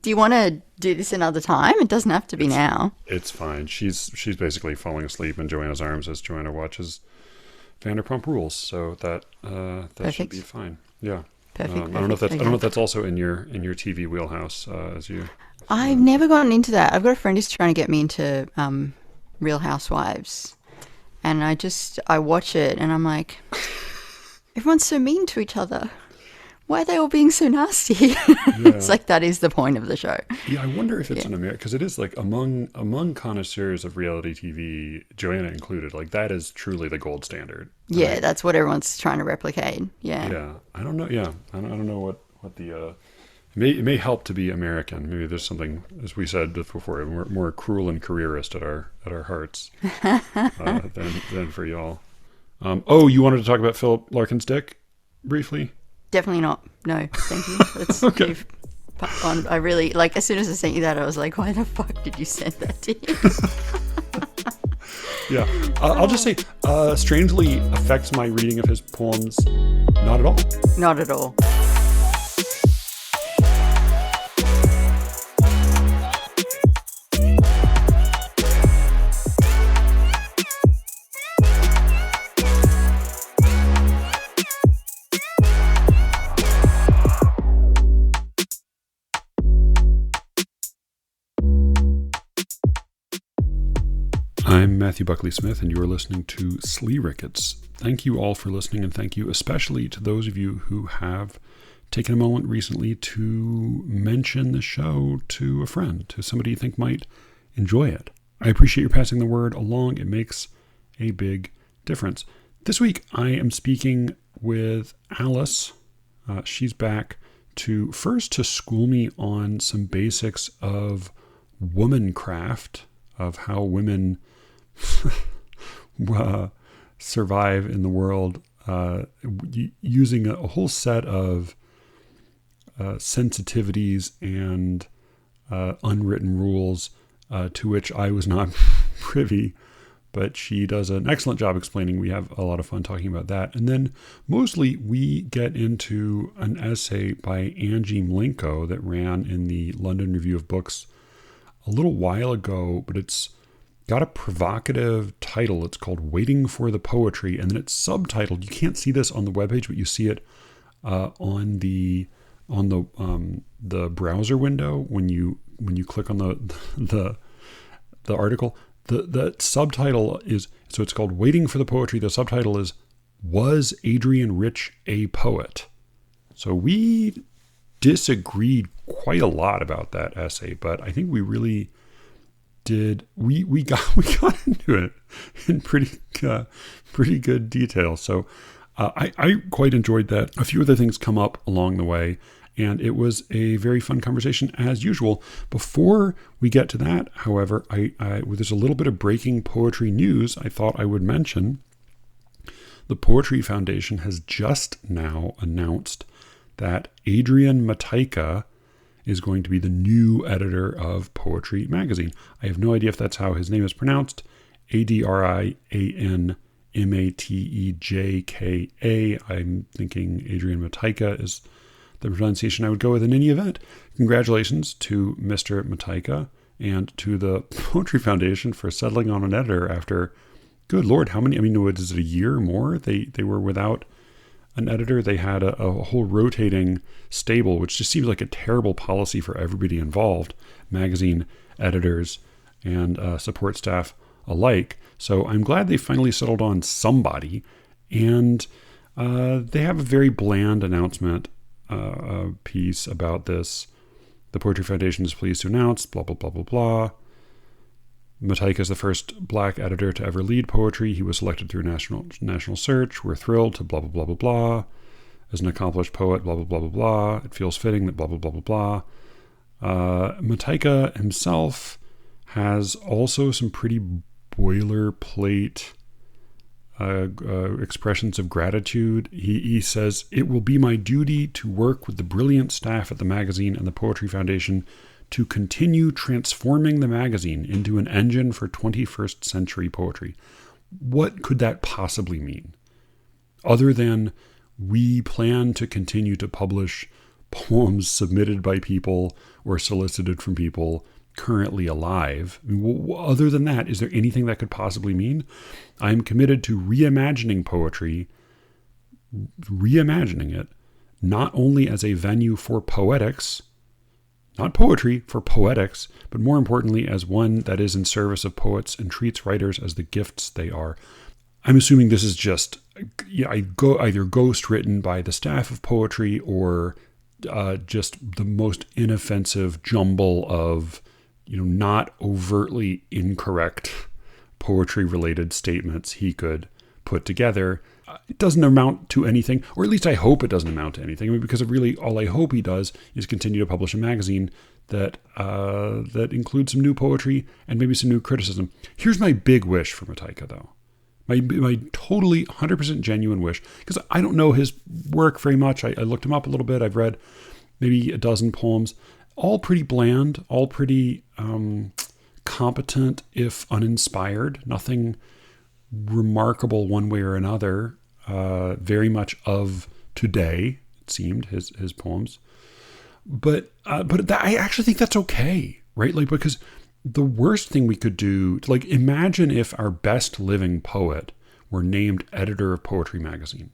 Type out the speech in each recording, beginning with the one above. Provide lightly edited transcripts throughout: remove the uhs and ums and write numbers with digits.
Do you want to do this another time? It doesn't have to be now. It's fine. She's basically falling asleep in Joanna's arms as Joanna watches Vanderpump Rules, so that should Perfect. be fine. Yeah. Perfect. I don't know if that's Okay. I don't know if that's also in your TV wheelhouse as I've you. never gotten into that. I've got a friend who's trying to get me into Real Housewives, and I watch it, and I'm like, everyone's so mean to each other. Why are they all being so nasty? It's Yeah. like that is the point of the show. Yeah, I wonder if it's Yeah. an American, because it is like among connoisseurs of reality TV, Joanna included. Like that is truly the gold standard, Yeah, right? that's what everyone's trying to replicate. Yeah. Yeah, I don't know. Yeah, I don't know what the it may help to be American. Maybe there's something, as we said before, more cruel and careerist at our hearts than for y'all. Oh, you wanted to talk about Philip Larkin's dick briefly? Definitely not. No, thank you. That's Okay. you've on. I really like. As soon as I sent you that, I was like, "Why the fuck did you send that to you?" Yeah, I'll just say, strangely affects my reading of his poems. Not at all. Not at all. I'm Matthew Buckley Smith, and you are listening to Slee Rickets. Thank you all for listening, and thank you especially to those of you who have taken a moment recently to mention the show to a friend, to somebody you think might enjoy it. I appreciate your passing the word along. It makes a big difference. This week, I am speaking with Alice. She's back to school me on some basics of womancraft, of how women survive in the world, using a whole set of sensitivities and unwritten rules to which I was not privy, but she does an excellent job explaining. We have a lot of fun talking about that. And then mostly we get into an essay by Angie Mlinko that ran in the London Review of Books a little while ago, but it's got a provocative title. It's called Waiting for the Poetry, and then it's subtitled. You can't see this on the webpage, but you see it on the browser window when you click on the article. The subtitle is, so it's called Waiting for the Poetry. The subtitle is, Was Adrian Rich a Poet? So we disagreed quite a lot about that essay, but I think we really did. We got into it in pretty good detail. So I quite enjoyed that. A few other things come up along the way, and it was a very fun conversation as usual. Before we get to that, however, there's a little bit of breaking poetry news I thought I would mention. The Poetry Foundation has just now announced that Adrian Mataika is going to be the new editor of Poetry Magazine. I have no idea if that's how his name is pronounced. ADRIAN MATEJKA. I'm thinking Adrian Mataika is the pronunciation I would go with in any event. Congratulations to Mr. Mataika and to the Poetry Foundation for settling on an editor after, good Lord, how many? I mean, is it a year or more? They were without an editor. They had a whole rotating stable, which just seems like a terrible policy for everybody involved, magazine editors and support staff alike. So I'm glad they finally settled on somebody, and they have a very bland announcement piece about this. The Poetry Foundation is pleased to announce, blah, blah, blah, blah, blah. Mataika is the first black editor to ever lead poetry. He was selected through national search. We're thrilled to blah, blah, blah, blah, blah. As an accomplished poet, blah, blah, blah, blah, blah. It feels fitting that blah, blah, blah, blah, blah. Mataika himself has also some pretty boilerplate expressions of gratitude. He says, "It will be my duty to work with the brilliant staff at the magazine and the Poetry Foundation to continue transforming the magazine into an engine for 21st century poetry." What could that possibly mean? Other than we plan to continue to publish poems submitted by people or solicited from people currently alive. I mean, other than that, is there anything that could possibly mean? I'm committed to reimagining poetry, reimagining it, not only as a venue for poetics, not poetry, for poetics, but more importantly, as one that is in service of poets and treats writers as the gifts they are. I'm assuming this is just either ghost written by the staff of poetry or just the most inoffensive jumble of, not overtly incorrect poetry-related statements he could put together. It doesn't amount to anything, or at least I hope it doesn't amount to anything. I mean, because really all I hope he does is continue to publish a magazine that includes some new poetry and maybe some new criticism. Here's my big wish for Mataika, though. My totally 100% genuine wish, because I don't know his work very much. I looked him up a little bit. I've read maybe a dozen poems, all pretty bland, all pretty competent, if uninspired. Nothing remarkable one way or another. Very much of today, it seemed, his poems. But I actually think that's okay, right? Like, because the worst thing we could do, like, imagine if our best living poet were named editor of Poetry Magazine.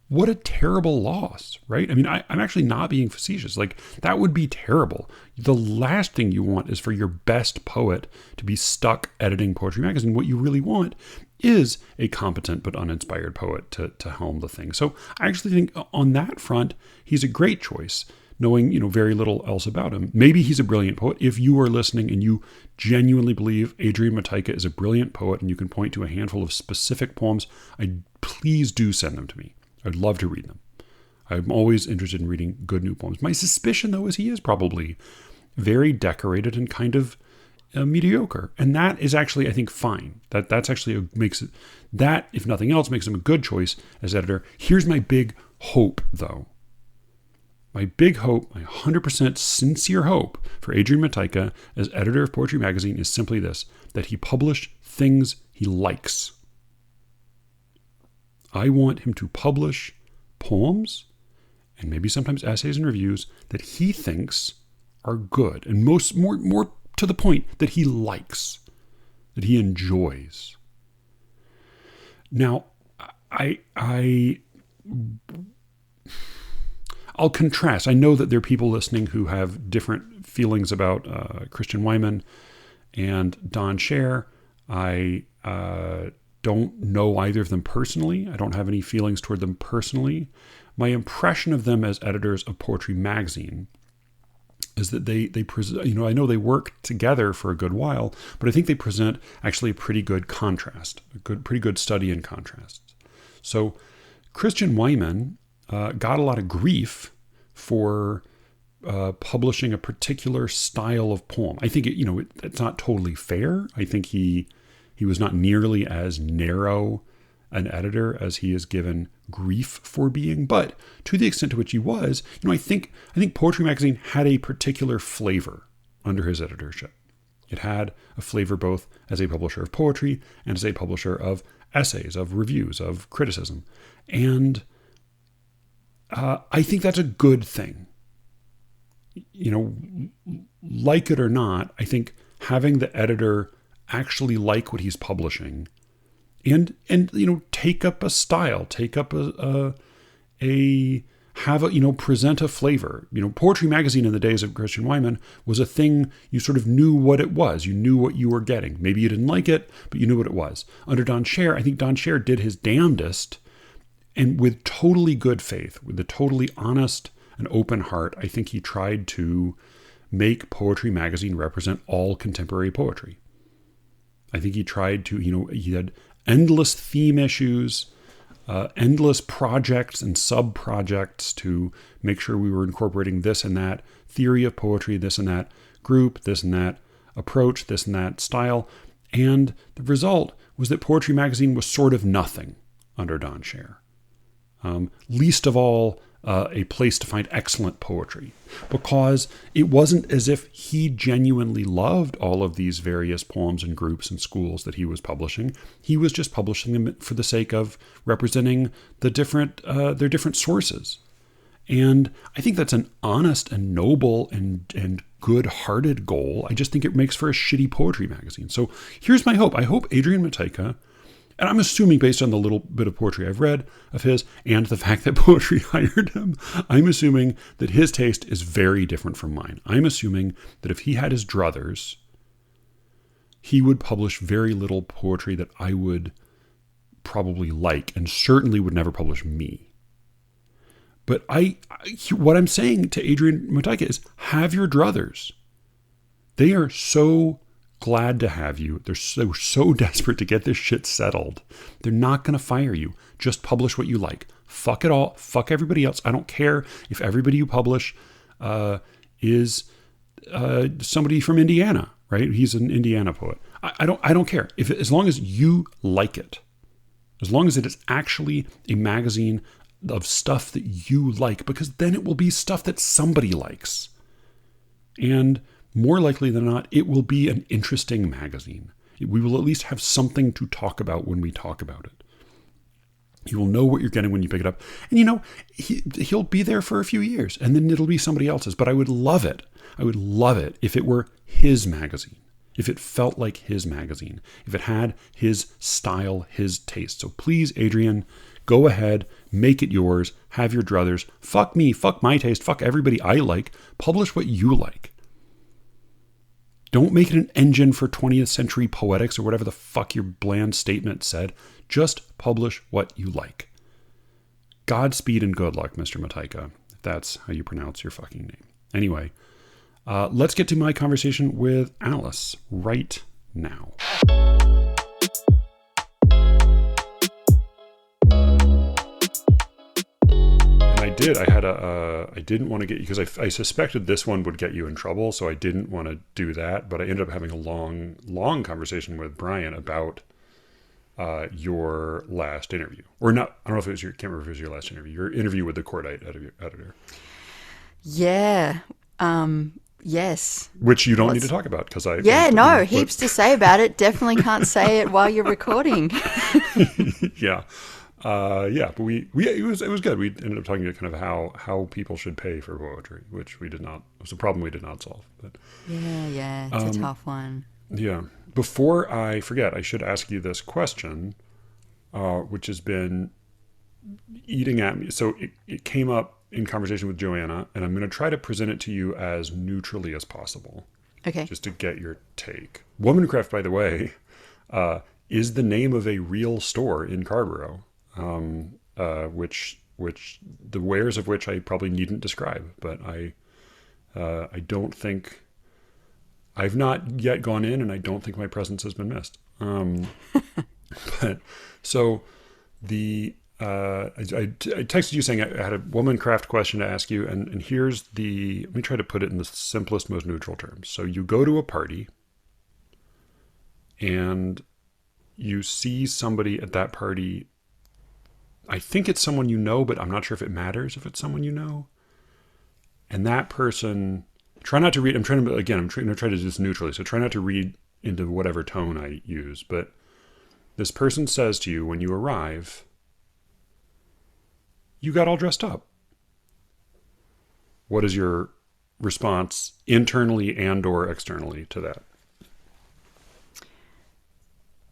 What a terrible loss, right? I mean, I'm actually not being facetious. Like, that would be terrible. The last thing you want is for your best poet to be stuck editing Poetry Magazine. What you really want is a competent but uninspired poet to helm the thing. So I actually think on that front, he's a great choice, knowing, very little else about him. Maybe he's a brilliant poet. If you are listening and you genuinely believe Adrian Mataika is a brilliant poet and you can point to a handful of specific poems, please do send them to me. I'd love to read them. I'm always interested in reading good new poems. My suspicion, though, is he is probably very decorated and kind of mediocre. And that is actually, I think, fine. That's actually that, if nothing else, makes him a good choice as editor. Here's my big hope, though. My big hope, my 100% sincere hope for Adrian Mataika as editor of Poetry Magazine is simply this, that he publish things he likes. I want him to publish poems and maybe sometimes essays and reviews that he thinks are good, and more to the point, that he likes, that he enjoys. Now, I'll contrast. I know that there are people listening who have different feelings about Christian Wyman and Don Scher. I don't know either of them personally. I don't have any feelings toward them personally. My impression of them as editors of Poetry Magazine is that they present, I know they work together for a good while, but I think they present actually a pretty good contrast, pretty good study in contrasts. So Christian Wyman got a lot of grief for publishing a particular style of poem. I think it's not totally fair. I think he was not nearly as narrow an editor as he is given grief for being, but to the extent to which he was, I think Poetry Magazine had a particular flavor under his editorship. It had a flavor both as a publisher of poetry and as a publisher of essays, of reviews, of criticism. And I think that's a good thing. Like it or not, I think having the editor actually like what he's publishing and take up a style, take up present a flavor. Poetry Magazine in the days of Christian Wyman was a thing you sort of knew what it was. You knew what you were getting. Maybe you didn't like it, but you knew what it was. Under Don Scher, I think Don Scher did his damnedest, and with totally good faith, with a totally honest and open heart, I think he tried to make Poetry Magazine represent all contemporary poetry. I think he tried to, he had endless theme issues, endless projects and sub-projects to make sure we were incorporating this and that theory of poetry, this and that group, this and that approach, this and that style. And the result was that Poetry Magazine was sort of nothing under Don Scher. Least of all, a place to find excellent poetry, because it wasn't as if he genuinely loved all of these various poems and groups and schools that he was publishing. He was just publishing them for the sake of representing their different sources. And I think that's an honest and noble and good-hearted goal. I just think it makes for a shitty poetry magazine. So here's my hope. I hope Adrian Matejka, and I'm assuming based on the little bit of poetry I've read of his and the fact that Poetry hired him, I'm assuming that his taste is very different from mine. I'm assuming that if he had his druthers, he would publish very little poetry that I would probably like, and certainly would never publish me. But what I'm saying to Adrian Matejka is, have your druthers. They are so glad to have you. They're so desperate to get this shit settled. They're not going to fire you. Just publish what you like. Fuck it all. Fuck everybody else. I don't care if everybody you publish is somebody from Indiana, right? He's an Indiana poet. I don't care. As long as you like it. As long as it is actually a magazine of stuff that you like, because then it will be stuff that somebody likes. And more likely than not, it will be an interesting magazine. We will at least have something to talk about when we talk about it. You will know what you're getting when you pick it up. And he'll be there for a few years, and then it'll be somebody else's. But I would love it. I would love it if it were his magazine. If it felt like his magazine. If it had his style, his taste. So please, Adrian, go ahead, make it yours, have your druthers. Fuck me, fuck my taste, fuck everybody I like. Publish what you like. Don't make it an engine for 20th century poetics or whatever the fuck your bland statement said. Just publish what you like. Godspeed and good luck, Mr. Matejka, if that's how you pronounce your fucking name. Anyway, let's get to my conversation with Alice right now. I didn't want to get you, because I suspected this one would get you in trouble, so I didn't want to do that, but I ended up having a long conversation with Brian about your last interview. Or not, I don't know if it was can't remember if it was your last interview, your interview with the Cordite editor. Yeah. Yes. Which you don't need to talk about, because heaps to say about it. Definitely can't say it while you're recording. Yeah. But it was good. We ended up talking about kind of how people should pay for poetry, which we did not. It was a problem we did not solve. But yeah, it's a tough one. Yeah. Before I forget, I should ask you this question, which has been eating at me. So it came up in conversation with Joanna, and I'm going to try to present it to you as neutrally as possible. Okay. Just to get your take. Womancraft, by the way, is the name of a real store in Carborough. Which the wares of which I probably needn't describe, but I don't think I've not yet gone in, and I don't think my presence has been missed. But so I texted you saying I had a Womancraft question to ask you, and here's let me try to put it in the simplest, most neutral terms. So you go to a party, and you see somebody at that party. I think it's someone you know, but I'm not sure if it matters if it's someone you know. And that person, try not to read, I'm trying to try to do this neutrally, so try not to read into whatever tone I use. But this person says to you when you arrive, you got all dressed up. What is your response internally and or externally to that?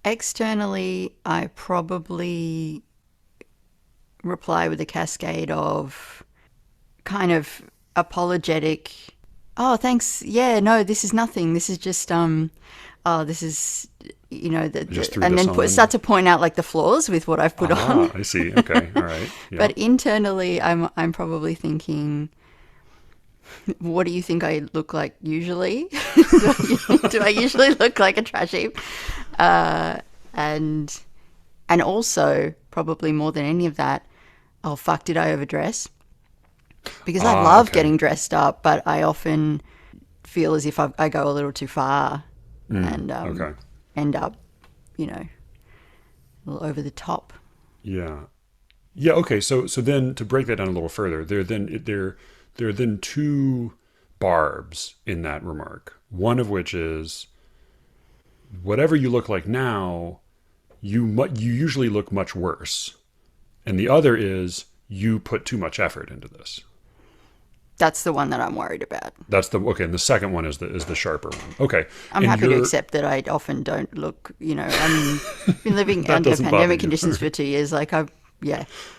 Externally, I probably reply with a cascade of kind of apologetic, oh, thanks, yeah, no, this is nothing, this is just this is, and then start to point out like the flaws with what I've put on. I see. Okay. All right. Yeah. But internally, I'm probably thinking, what do you think I look like usually? Do I usually look like a trash heap? And also, probably more than any of that, oh, fuck, did I overdress? Because I love getting dressed up, but I often feel as if I go a little too far and end up, a little over the top. Yeah. Yeah, okay. So then to break that down a little further, there are then two barbs in that remark. One of which is, whatever you look like now, you usually look much worse. And the other is, you put too much effort into this. That's the one that I'm worried about. That's the okay. And the second one is the sharper one. Okay, I'm and happy to accept that I often don't look, I mean, been living that under doesn't bother pandemic you. conditions for 2 years. Like, yeah,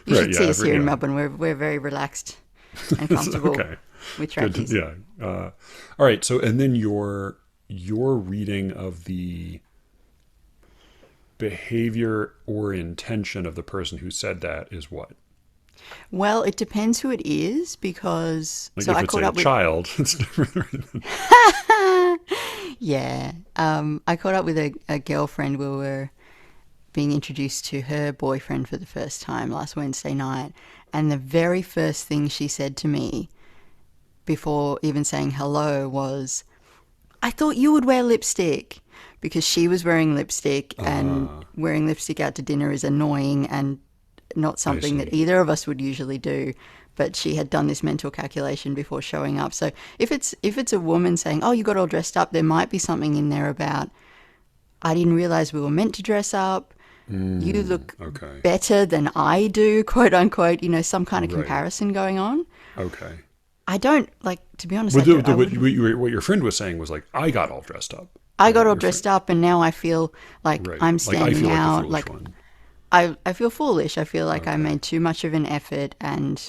you Right, should yeah, see us here in yeah. Melbourne. We're very relaxed and comfortable Okay, with good. trackies. Yeah. All right. So, and then your reading of the behavior or intention of the person who said that is what? Well, it depends who it is because Like so if I it's caught a up with child, it's different. yeah. I caught up with a girlfriend. We were being introduced to her boyfriend for the first time last Wednesday night, and the very first thing she said to me before even saying hello was, "I thought you would wear lipstick." Because she was wearing lipstick, and wearing lipstick out to dinner is annoying and not I something that see. either of us would usually do. But she had done this mental calculation before showing up. So if it's a woman saying, "Oh, you got all dressed up," there might be something in there about, "I didn't realize we were meant to dress up. You look Okay. better than I do," quote unquote. Some kind of Right. comparison going on. Okay. I don't like, to be honest. But I what, wouldn't. what your friend was saying was like, I got all dressed up. I got Right. all Your friend, dressed up, and now I feel like right. I'm Like I standing feel like the out. foolish Like one. I feel foolish. I feel like I Okay. made too much of an effort, and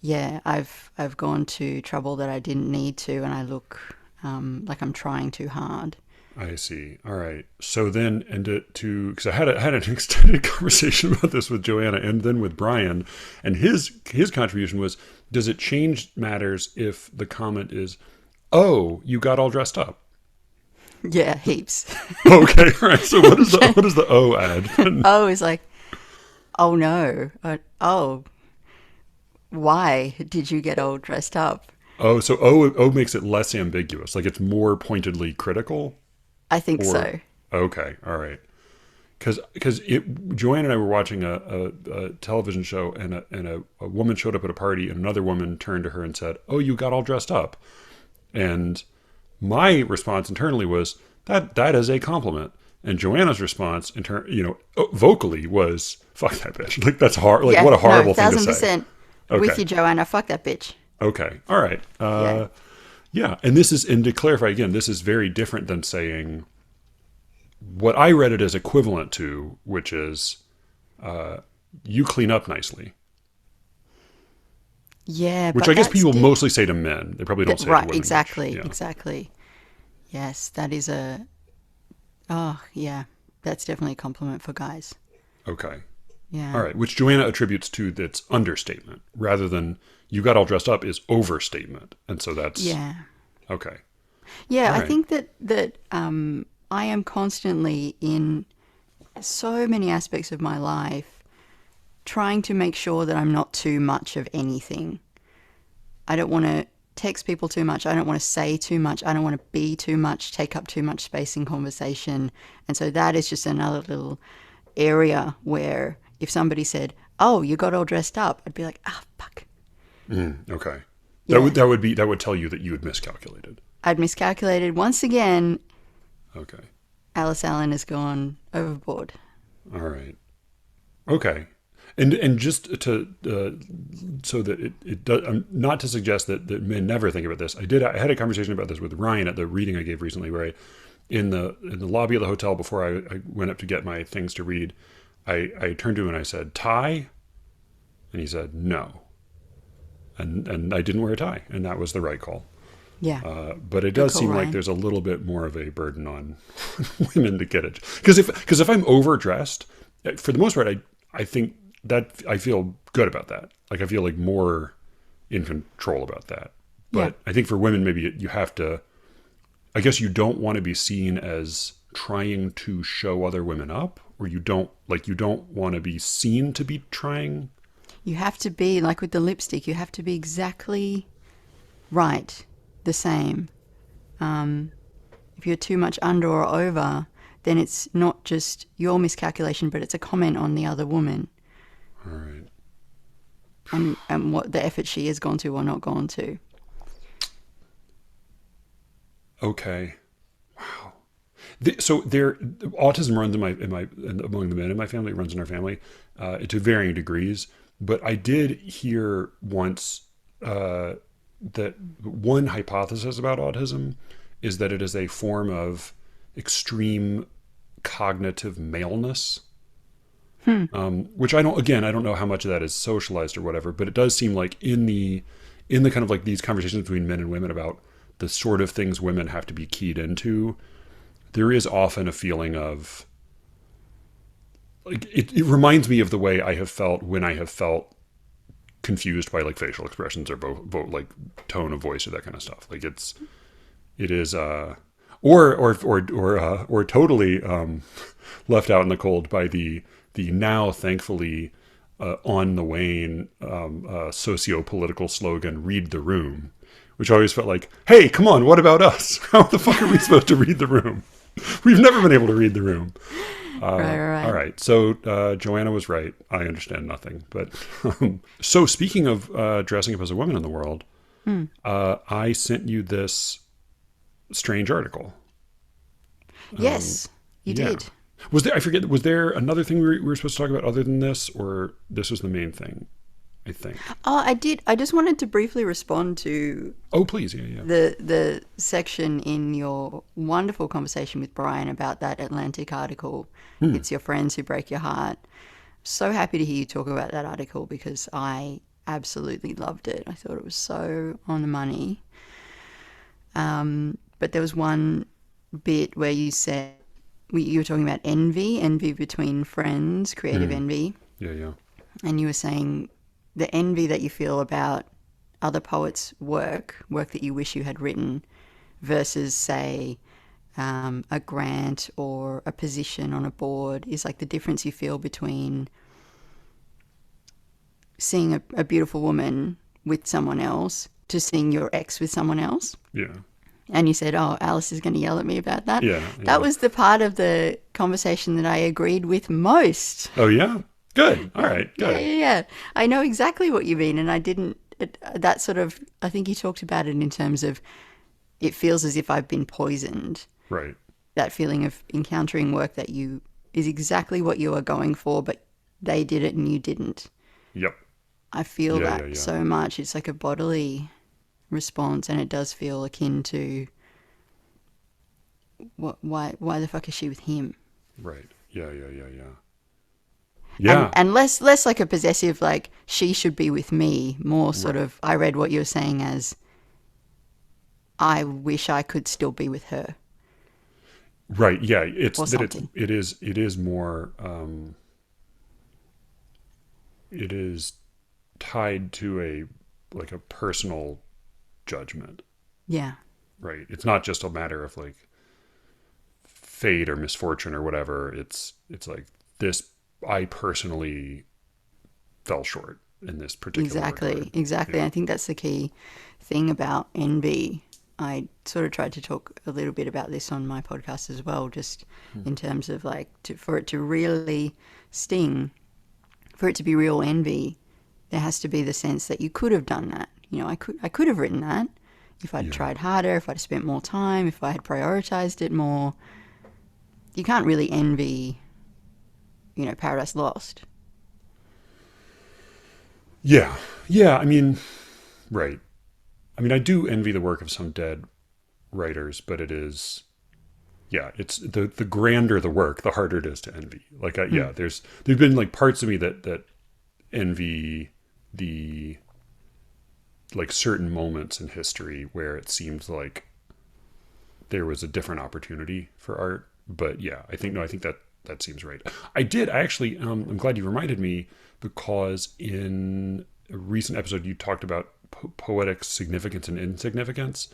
yeah, I've gone to trouble that I didn't need to, and I look like I'm trying too hard. I see. All right. So then, and because I had an extended conversation about this with Joanna and then with Brian, and his contribution was, does it change matters if the comment is, "Oh, you got all dressed up"? Yeah, heaps. Okay. All right. So what does the "oh" add? Oh, it's like, oh no, oh, why did you get all dressed up? Oh, so "oh" makes it less ambiguous. Like it's more pointedly critical. I think Or so. okay, all right. Because Joanne and I were watching a television show, and a woman showed up at a party, and another woman turned to her and said, "Oh, you got all dressed up." And my response internally was, that is a compliment. And Joanna's response vocally was, "Fuck that bitch." Like that's hard. Like Yeah, what a no, horrible thing to say. 1,000% with Okay. you, Joanna. Fuck that bitch. Okay. All right. Yeah. Yeah. And to clarify again, this is very different than saying what I read it as equivalent to, which is you clean up nicely, Yeah, which but I guess that's people mostly say to men. They probably don't say it to right, women much. exactly, Yeah. exactly. Yes, that is oh, yeah, that's definitely a compliment for guys. Okay. Yeah. All right. Which Joanna attributes to that's understatement rather than you got all dressed up is overstatement. And so that's Yeah. okay. Yeah, All I right. think that I am constantly in so many aspects of my life trying to make sure that I'm not too much of anything. I don't want to text people too much. I don't want to say too much. I don't want to be too much, take up too much space in conversation. And so that is just another little area where if somebody said, "Oh, you got all dressed up," I'd be like, "Ah, fuck." Okay. Yeah. That would tell you that you had miscalculated. I'd miscalculated once again. Okay. Alice Allan has gone overboard. All right. Okay. And just to so that it does, not to suggest that men never think about this. I had a conversation about this with Ryan at the reading I gave recently, where in the lobby of the hotel before I went up to get my things to read, I turned to him and I said, "Tie?" And he said, "No." And I didn't wear a tie, and that was the right call. Yeah. But it Good does call, seem like Ryan. there's a little bit more of a burden on women to get it. Because if I'm overdressed, for the most part, I think that I feel good about that. Like I feel like more in control about that. But Yeah. I think for women, maybe you have to. I guess you don't want to be seen as trying to show other women up, or you don't want to be seen to be trying. You have to be, like with the lipstick, you have to be exactly right, the same. If you're too much under or over, then it's not just your miscalculation, but it's a comment on the other woman All right. and what the effort she has gone to or not gone to. Okay. Wow. So autism runs among the men in my family. It runs in our family to varying degrees. But I did hear once that one hypothesis about autism is that it is a form of extreme cognitive maleness. Which I don't know how much of that is socialized or whatever, but it does seem like in the kind of like these conversations between men and women about the sort of things women have to be keyed into, there is often a feeling of like, it reminds me of the way I have felt when I have felt confused by like facial expressions or like tone of voice or that kind of stuff. Like it is, or totally, left out in the cold by the now thankfully on the wane socio-political slogan, read the room, which always felt like, hey, come on, what about us? How the fuck are we supposed to read the room? We've never been able to read the room. Right. All right. So Joanna was right. I understand nothing. But so speaking of dressing up as a woman in the world, I sent you this strange article. Yes, you did. Was there? I forget. Was there another thing we were supposed to talk about other than this, or this was the main thing? I think. Oh, I did. I just wanted to briefly respond to. Oh, please, yeah. The section in your wonderful conversation with Brian about that Atlantic article. It's your friends who break your heart. So happy to hear you talk about that article because I absolutely loved it. I thought it was so on the money. But there was one bit where you said you were talking about envy between friends, creative envy. Yeah. And you were saying the envy that you feel about other poets' work that you wish you had written, versus, say, a grant or a position on a board, is like the difference you feel between seeing a beautiful woman with someone else to seeing your ex with someone else. Yeah. And you said, oh, Alice is going to yell at me about that. Yeah. That was the part of the conversation that I agreed with most. Oh, yeah? Good. All right. Good. Yeah. I know exactly what you mean. And I didn't, that sort of, I think you talked about it in terms of it feels as if I've been poisoned. Right. That feeling of encountering work that is exactly what you are going for, but they did it and you didn't. Yep. I feel that so much. It's like a bodily response, and it does feel akin to why the fuck is she with him? Right. Yeah. Yeah. And less like a possessive, like she should be with me, more sort of, I read what you were saying as I wish I could still be with her. Right. Yeah. It's or that something. it is more it is tied to a personal judgment. Yeah. Right. It's not just a matter of like fate or misfortune or whatever. It's like this, I personally fell short in this particular regard. Exactly. Yeah. I think that's the key thing about envy. I sort of tried to talk a little bit about this on my podcast as well, just in terms of like for it to really sting, for it to be real envy, there has to be the sense that you could have done that. You know, I could have written that if I'd tried harder, if I'd spent more time, if I had prioritized it more. You can't really envy, Paradise Lost. Yeah. I mean, right. I mean, I do envy the work of some dead writers, but it is, it's the grander the work, the harder it is to envy. Like, there's been like parts of me that envy the like certain moments in history where it seemed like there was a different opportunity for art. But yeah, I think that seems right. I actually, I'm glad you reminded me, because in a recent episode you talked about poetic significance and insignificance.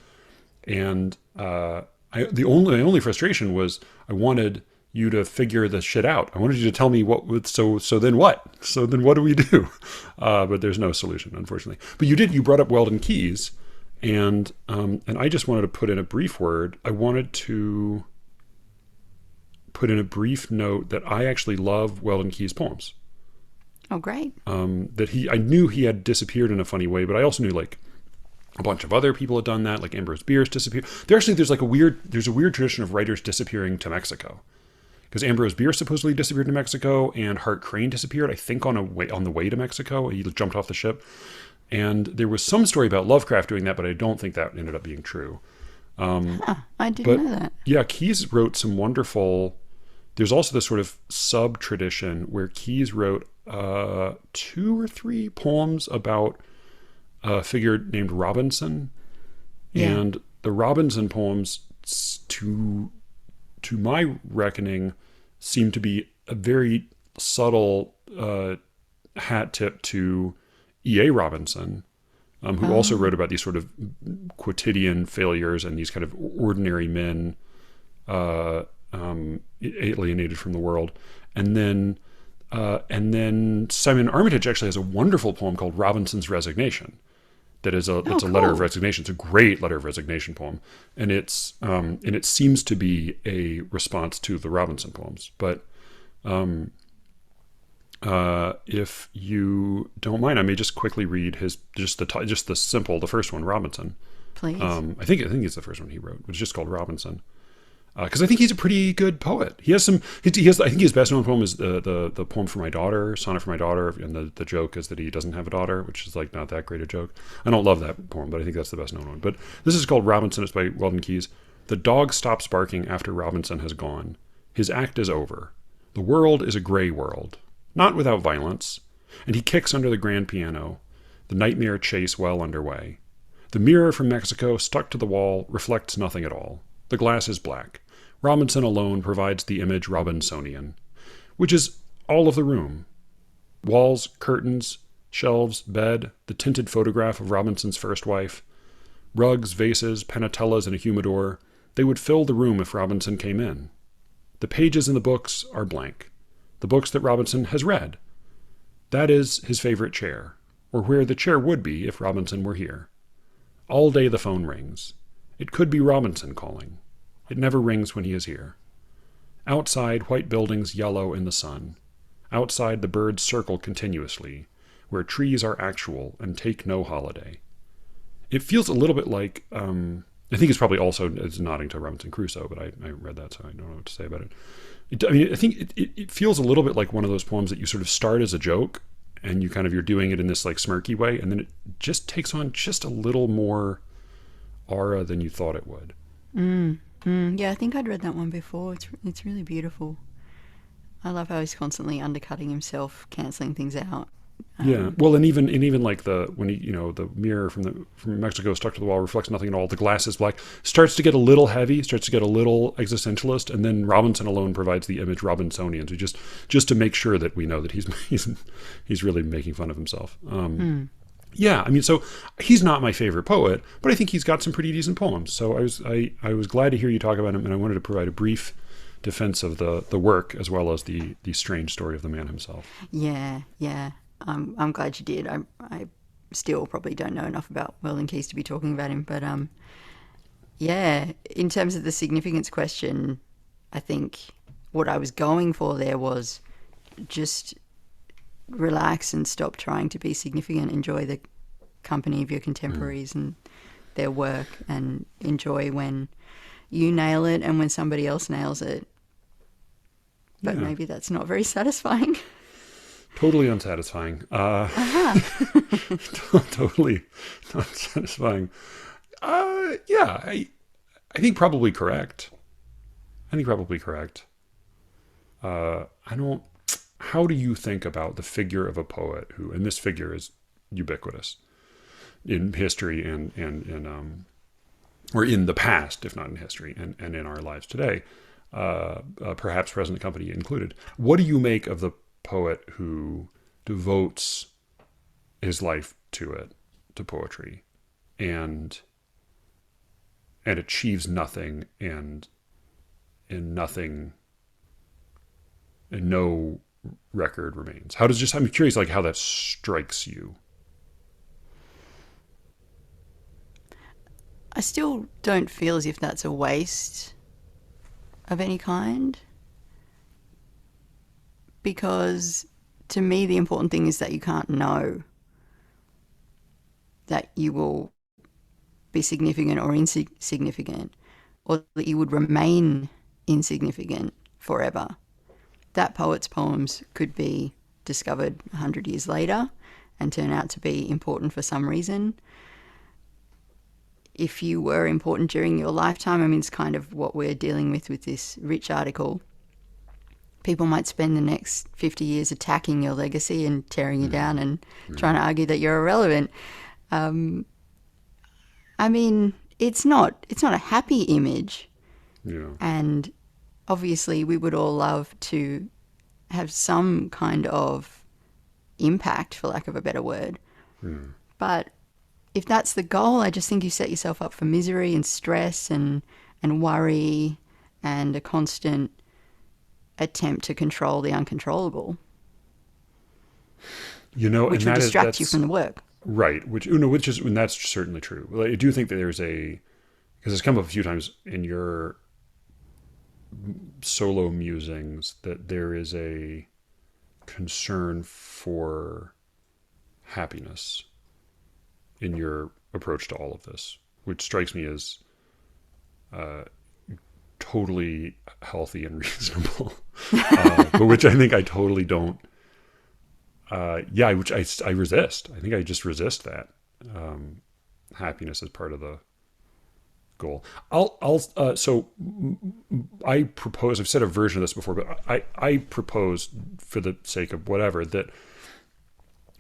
And the only frustration was I wanted you to figure the shit out. I wanted you to tell me so then what? So then what do we do? But there's no solution, unfortunately. But you brought up Weldon Keys, and I just wanted to put in a brief word. I wanted to put in a brief note that I actually love Weldon Keys' poems. Oh, great. I knew he had disappeared in a funny way, but I also knew like a bunch of other people had done that, like Ambrose Bierce disappeared. There's a weird tradition of writers disappearing to Mexico. Because Ambrose Bierce supposedly disappeared to Mexico, and Hart Crane disappeared, I think, on the way to Mexico. He jumped off the ship. And there was some story about Lovecraft doing that, but I don't think that ended up being true. I didn't But know that. yeah, Keyes wrote some wonderful. There's also this sort of sub tradition where Keyes wrote 2 or 3 poems about a figure named Robinson, Yeah. and the Robinson poems, to my reckoning, seem to be a very subtle hat tip to E.A. Robinson, who also wrote about these sort of quotidian failures and these kind of ordinary men alienated from the world. And then Simon Armitage actually has a wonderful poem called Robinson's Resignation. It's a letter of Cool. resignation. It's a great letter of resignation poem, and it seems to be a response to the Robinson poems. But if you don't mind, I may just quickly read the first one, Robinson. Please. I think it's the first one he wrote. It's just called Robinson. Because I think he's a pretty good poet. He has some. He has. I think his best known poem is the poem for my daughter, sonnet for my daughter, and the joke is that he doesn't have a daughter, which is like not that great a joke. I don't love that poem, but I think that's the best known one. But this is called Robinson. It's by Weldon Keyes. The dog stops barking after Robinson has gone. His act is over. The world is a gray world, not without violence, and he kicks under the grand piano. The nightmare chase well underway. The mirror from Mexico stuck to the wall reflects nothing at all. The glass is black. Robinson alone provides the image Robinsonian, which is all of the room. Walls, curtains, shelves, bed, the tinted photograph of Robinson's first wife, rugs, vases, panatellas, and a humidor. They would fill the room if Robinson came in. The pages in the books are blank. The books that Robinson has read. That is his favorite chair, or where the chair would be if Robinson were here. All day the phone rings. It could be Robinson calling. It never rings when he is here. Outside, white buildings yellow in the sun. Outside, the birds circle continuously, where trees are actual and take no holiday. It feels a little bit like, I think it's probably also it's nodding to Robinson Crusoe, but I read that, so I don't know what to say about it. I think it feels a little bit like one of those poems that you sort of start as a joke, and you're doing it in this like smirky way, and then it just takes on just a little more aura than you thought it would. Yeah, I think I'd read that one before. It's really beautiful. I love how he's constantly undercutting himself, canceling things out. Yeah, well, and even like the mirror from Mexico stuck to the wall reflects nothing at all. The glass is black. Starts to get a little heavy. Starts to get a little existentialist, and then Robinson alone provides the image Robinsonian. So just to make sure that we know that he's really making fun of himself. Yeah, I mean, so he's not my favorite poet, but I think he's got some pretty decent poems. So I was glad to hear you talk about him, and I wanted to provide a brief defense of the work as well as the strange story of the man himself. Yeah, yeah. I'm glad you did. I still probably don't know enough about Weldon Keys to be talking about him, but yeah. In terms of the significance question, I think what I was going for there was just relax and stop trying to be significant. Enjoy the company of your contemporaries and their work, and enjoy when you nail it and when somebody else nails it. But Yeah. maybe that's not very satisfying. Totally unsatisfying. Totally not satisfying. Yeah, I think probably correct. I don't. How do you think about the figure of a poet who, and this figure is ubiquitous in history and or in the past, if not in history, and in our lives today, perhaps present company included. What do you make of the poet who devotes his life to poetry, and achieves nothing, and no record remains? I'm curious, like, how that strikes you. I still don't feel as if that's a waste of any kind, because to me the important thing is that you can't know that you will be significant or insignificant, or that you would remain insignificant forever. That poet's poems could be discovered 100 years later and turn out to be important for some reason. If you were important during your lifetime, I mean, it's kind of what we're dealing with this Rich article. People might spend the next 50 years attacking your legacy and tearing you down and trying to argue that you're irrelevant. I mean, it's not a happy image. Yeah. And obviously we would all love to have some kind of impact, for lack of a better word. But if that's the goal, I just think you set yourself up for misery and stress and worry and a constant attempt to control the uncontrollable. You know, which and will that distract you from the work. Right. Which is, and that's certainly true. I do think that there's because it's come up a few times in your solo musings, that there is a concern for happiness in your approach to all of this, which strikes me as totally healthy and reasonable, but which I think I totally don't. Which I resist. I think I just resist that. Happiness is part of the goal. So I propose, I've said a version of this before, but I propose, for the sake of whatever, that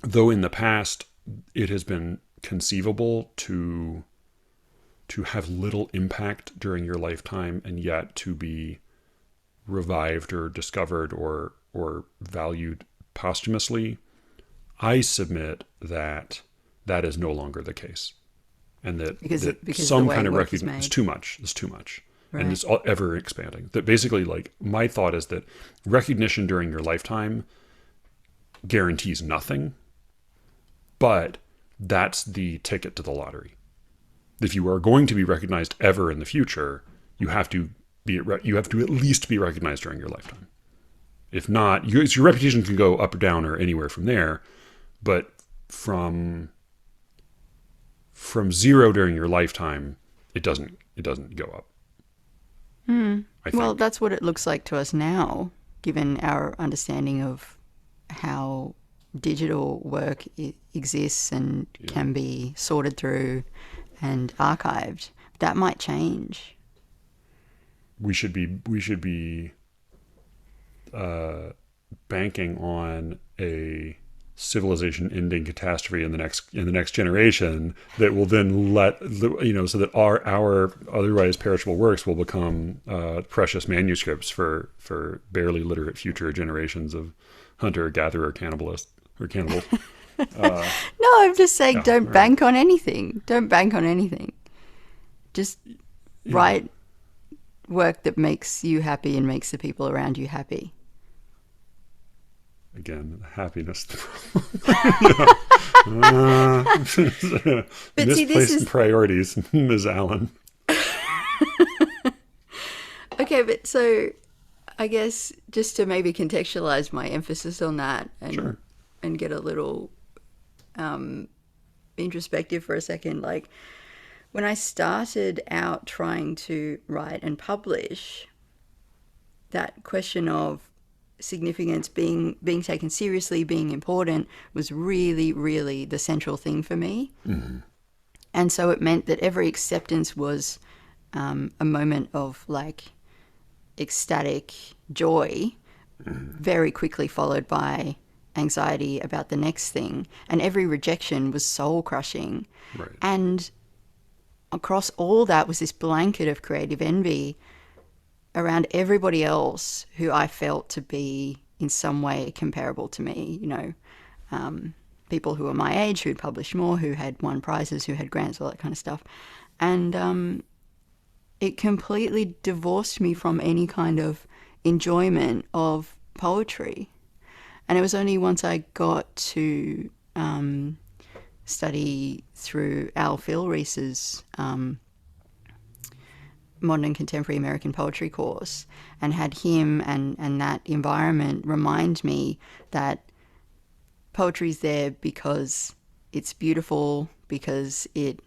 though in the past it has been conceivable to have little impact during your lifetime and yet to be revived or discovered or valued posthumously, I submit that is no longer the case, and that because some the way kind of work is recognition is made. too much. It's too much, Right. and it's all ever expanding. That basically, like, my thought is that recognition during your lifetime guarantees nothing, but that's the ticket to the lottery. If you are going to be recognized ever in the future, you have to at least be recognized during your lifetime. If not, your reputation can go up or down or anywhere from there, but from zero during your lifetime, it doesn't go up. I think. Well, that's what it looks like to us now, given our understanding of how digital work exists and can be sorted through and archived. That might change. We should be banking on a civilization-ending catastrophe in the next generation that will then so that our otherwise perishable works will become precious manuscripts for barely literate future generations of hunter-gatherer cannibals. No, I'm just saying, don't bank on anything. Don't bank on anything. Just write work that makes you happy and makes the people around you happy. Again, happiness. But see, misplaced priorities, Ms. Allan. Okay, but so I guess just to maybe contextualize my emphasis on that and get a little introspective for a second, like when I started out trying to write and publish, that question of significance, being taken seriously, being important, was really, really the central thing for me. Mm-hmm. And so it meant that every acceptance was a moment of like ecstatic joy, very quickly followed by anxiety about the next thing. And every rejection was soul crushing. Right. And across all that was this blanket of creative envy around everybody else who I felt to be in some way comparable to me, people who were my age, who'd published more, who had won prizes, who had grants, all that kind of stuff. And it completely divorced me from any kind of enjoyment of poetry. And it was only once I got to study through Al Philreese's Modern and Contemporary American Poetry course and had him and that environment remind me that poetry's there because it's beautiful, because it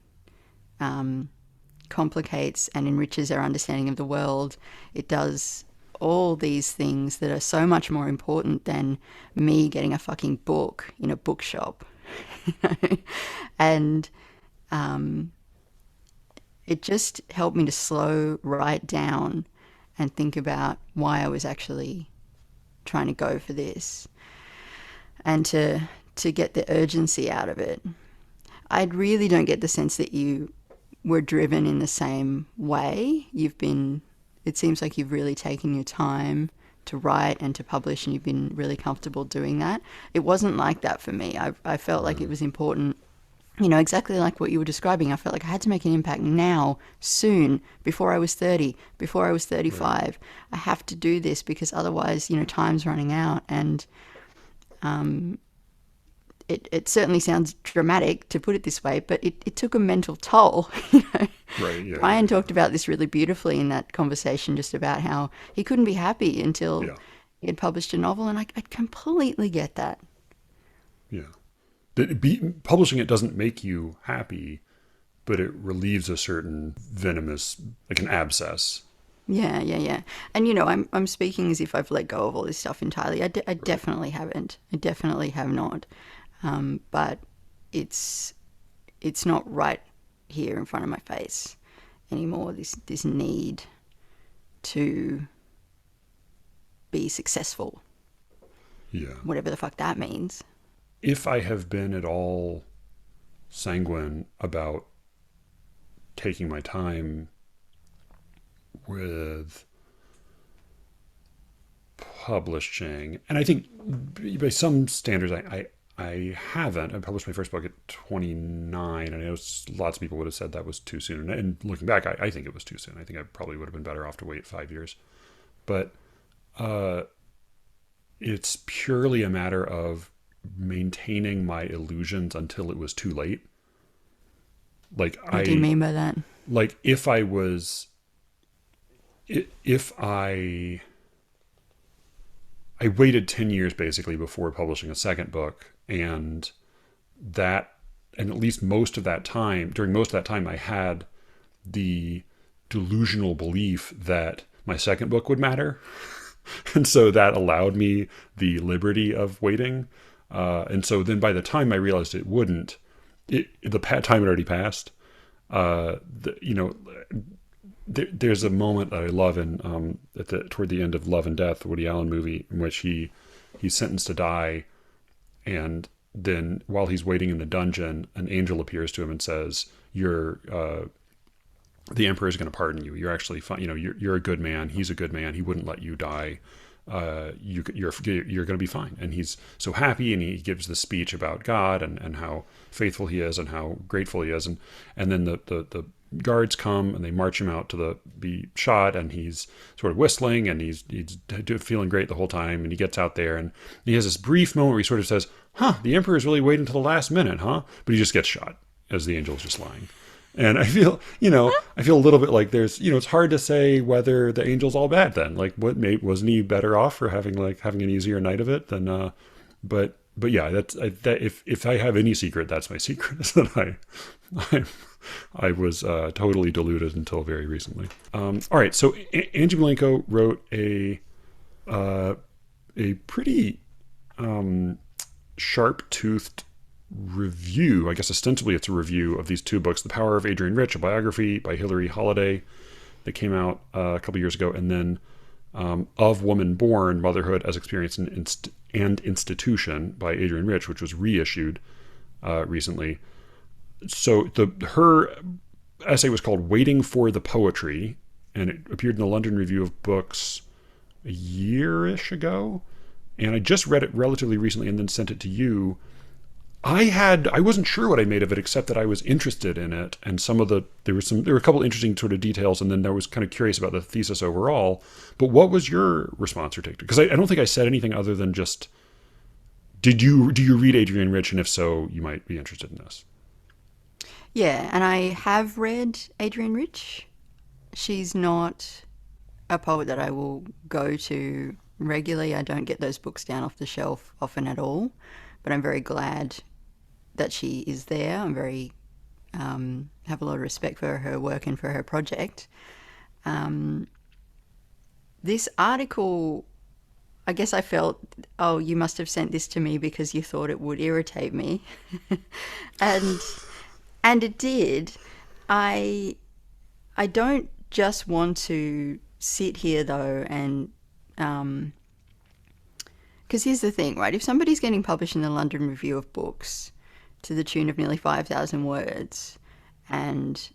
complicates and enriches our understanding of the world. It does all these things that are so much more important than me getting a fucking book in a bookshop. And it just helped me to slow right down and think about why I was actually trying to go for this, and to get the urgency out of it. I really don't get the sense that you were driven in the same way. It seems like you've really taken your time to write and to publish, and you've been really comfortable doing that. It wasn't like that for me. I felt like it was important, exactly like what you were describing. I felt like I had to make an impact now, soon, before I was 30, before I was 35. Right. I have to do this because otherwise, time's running out. And it certainly sounds dramatic to put it this way, but it took a mental toll. Right. Yeah. Brian talked about this really beautifully in that conversation, just about how he couldn't be happy until he had published a novel, and I completely get that. Yeah. Publishing it doesn't make you happy, but it relieves a certain venomous, like an abscess. Yeah. And, I'm speaking as if I've let go of all this stuff entirely. I definitely haven't. I definitely have not. But it's not right here in front of my face anymore, this need to be successful. Yeah. Whatever the fuck that means. If I have been at all sanguine about taking my time with publishing, and I think by some standards I haven't. I published my first book at 29, and I know lots of people would have said that was too soon. And looking back, I think it was too soon. I think I probably would have been better off to wait 5 years. But it's purely a matter of maintaining my illusions until it was too late. Like, what do you mean by that? Like, if I waited 10 years basically before publishing a second book, and at least most of that time, during most of that time, I had the delusional belief that my second book would matter. And so that allowed me the liberty of waiting. And so then by the time I realized it wouldn't, the time had already passed. There's a moment that I love in toward the end of Love and Death, the Woody Allen movie, in which he's sentenced to die, and then while he's waiting in the dungeon, an angel appears to him and says, the emperor is going to pardon you. You're actually fine. You're a good man. He's a good man. He wouldn't let you die. You're going to be fine. And he's so happy, and he gives the speech about God and how faithful he is and how grateful he is. And then the guards come and they march him out to be shot, and he's sort of whistling, and he's feeling great the whole time. And he gets out there, and he has this brief moment where he sort of says, the emperor's really waiting until the last minute, huh? But he just gets shot as the angel's just lying. And I feel a little bit like there's, it's hard to say whether the angel's all bad then. Like, wasn't he better off for having an easier night of it than, but yeah, if I have any secret, that's my secret, is that I was totally deluded until very recently. All right. So Angie Malenko wrote a pretty, sharp-toothed review. I guess ostensibly it's a review of these two books, The Power of Adrienne Rich, a biography by Hilary Holiday that came out a couple years ago, and then Of Woman Born, Motherhood as Experience and Institution by Adrienne Rich, which was reissued recently. So her essay was called Waiting for the Poetry, and it appeared in the London Review of Books a year-ish ago, and I just read it relatively recently and then sent it to you. I wasn't sure what I made of it, except that I was interested in it, and there were a couple interesting sort of details, and then I was kind of curious about the thesis overall. But what was your response or take? Because I don't think I said anything other than just, do you read Adrienne Rich, and if so, you might be interested in this. Yeah, and I have read Adrienne Rich. She's not a poet that I will go to regularly. I don't get those books down off the shelf often at all, but I'm very glad that she is there. I'm very have a lot of respect for her work and for her project. This article I guess I felt, oh, you must have sent this to me because you thought it would irritate me. and and it did. I I don't just want to sit here though and because here's the thing, right? If somebody's getting published in the London Review of Books to the tune of nearly 5,000 words, and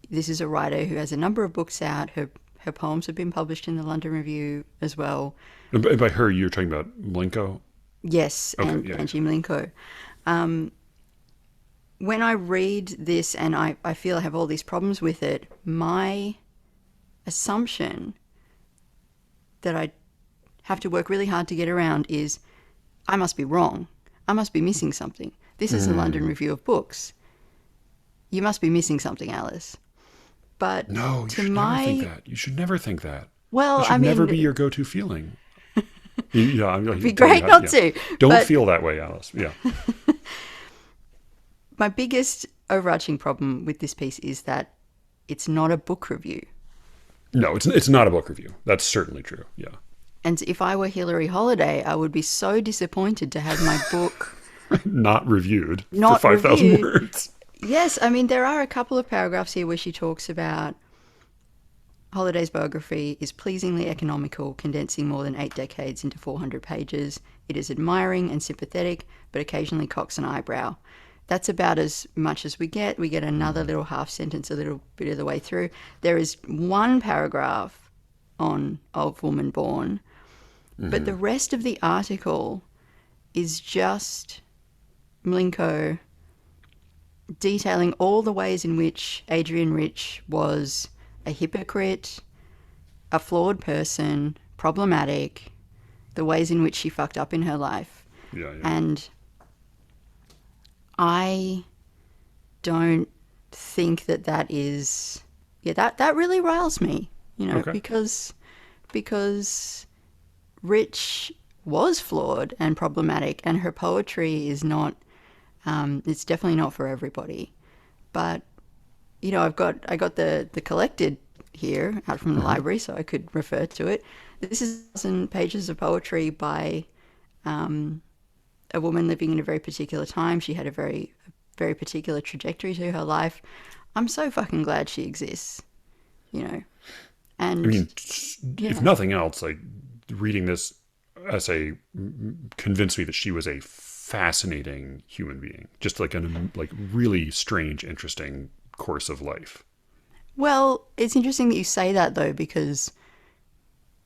this is a writer who has a number of books out, her poems have been published in the London Review as well. And by her, you're talking about Mlinko? Yes, Okay, and yeah. Angie Mlinko. When I read this and I feel I have all these problems with it, my assumption that I have to work really hard to get around is I must be wrong. I must be missing something. This is the London Review of Books. You must be missing something, Alice. But No, you to should my... never think that. You should never think that. Well, It should I mean... never be your go-to feeling. It'd be great not to. Don't but feel that way, Alice. Yeah. my biggest overarching problem with this piece is that it's not a book review. No, it's not a book review. That's certainly true. Yeah. And if I were Hillary Holiday, I would be so disappointed to have my book Not reviewed not for 5,000 reviewed. words. Yes, I mean, there are a couple of paragraphs here where she talks about Holiday's biography is pleasingly economical, condensing more than 8 decades into 400 pages. It is admiring and sympathetic, but occasionally cocks an eyebrow. That's about as much as we get. We get another little half sentence a little bit of the way through. There is one paragraph on Of Woman Born, but the rest of the article is just Mlinko detailing all the ways in which Adrienne Rich was a hypocrite, a flawed person, problematic, the ways in which she fucked up in her life. Yeah. And I don't think that is... Yeah, that really riles me, Okay. because Rich was flawed and problematic, and her poetry is not... it's definitely not for everybody. But, I got the collected here out from the library, so I could refer to it. This is 1,000 pages of poetry by a woman living in a very particular time. She had a very, very particular trajectory to her life. I'm so fucking glad she exists, And I mean, if nothing else, like reading this essay convinced me that she was a fascinating human being, just like really strange, interesting course of life. Well, it's interesting that you say that though, because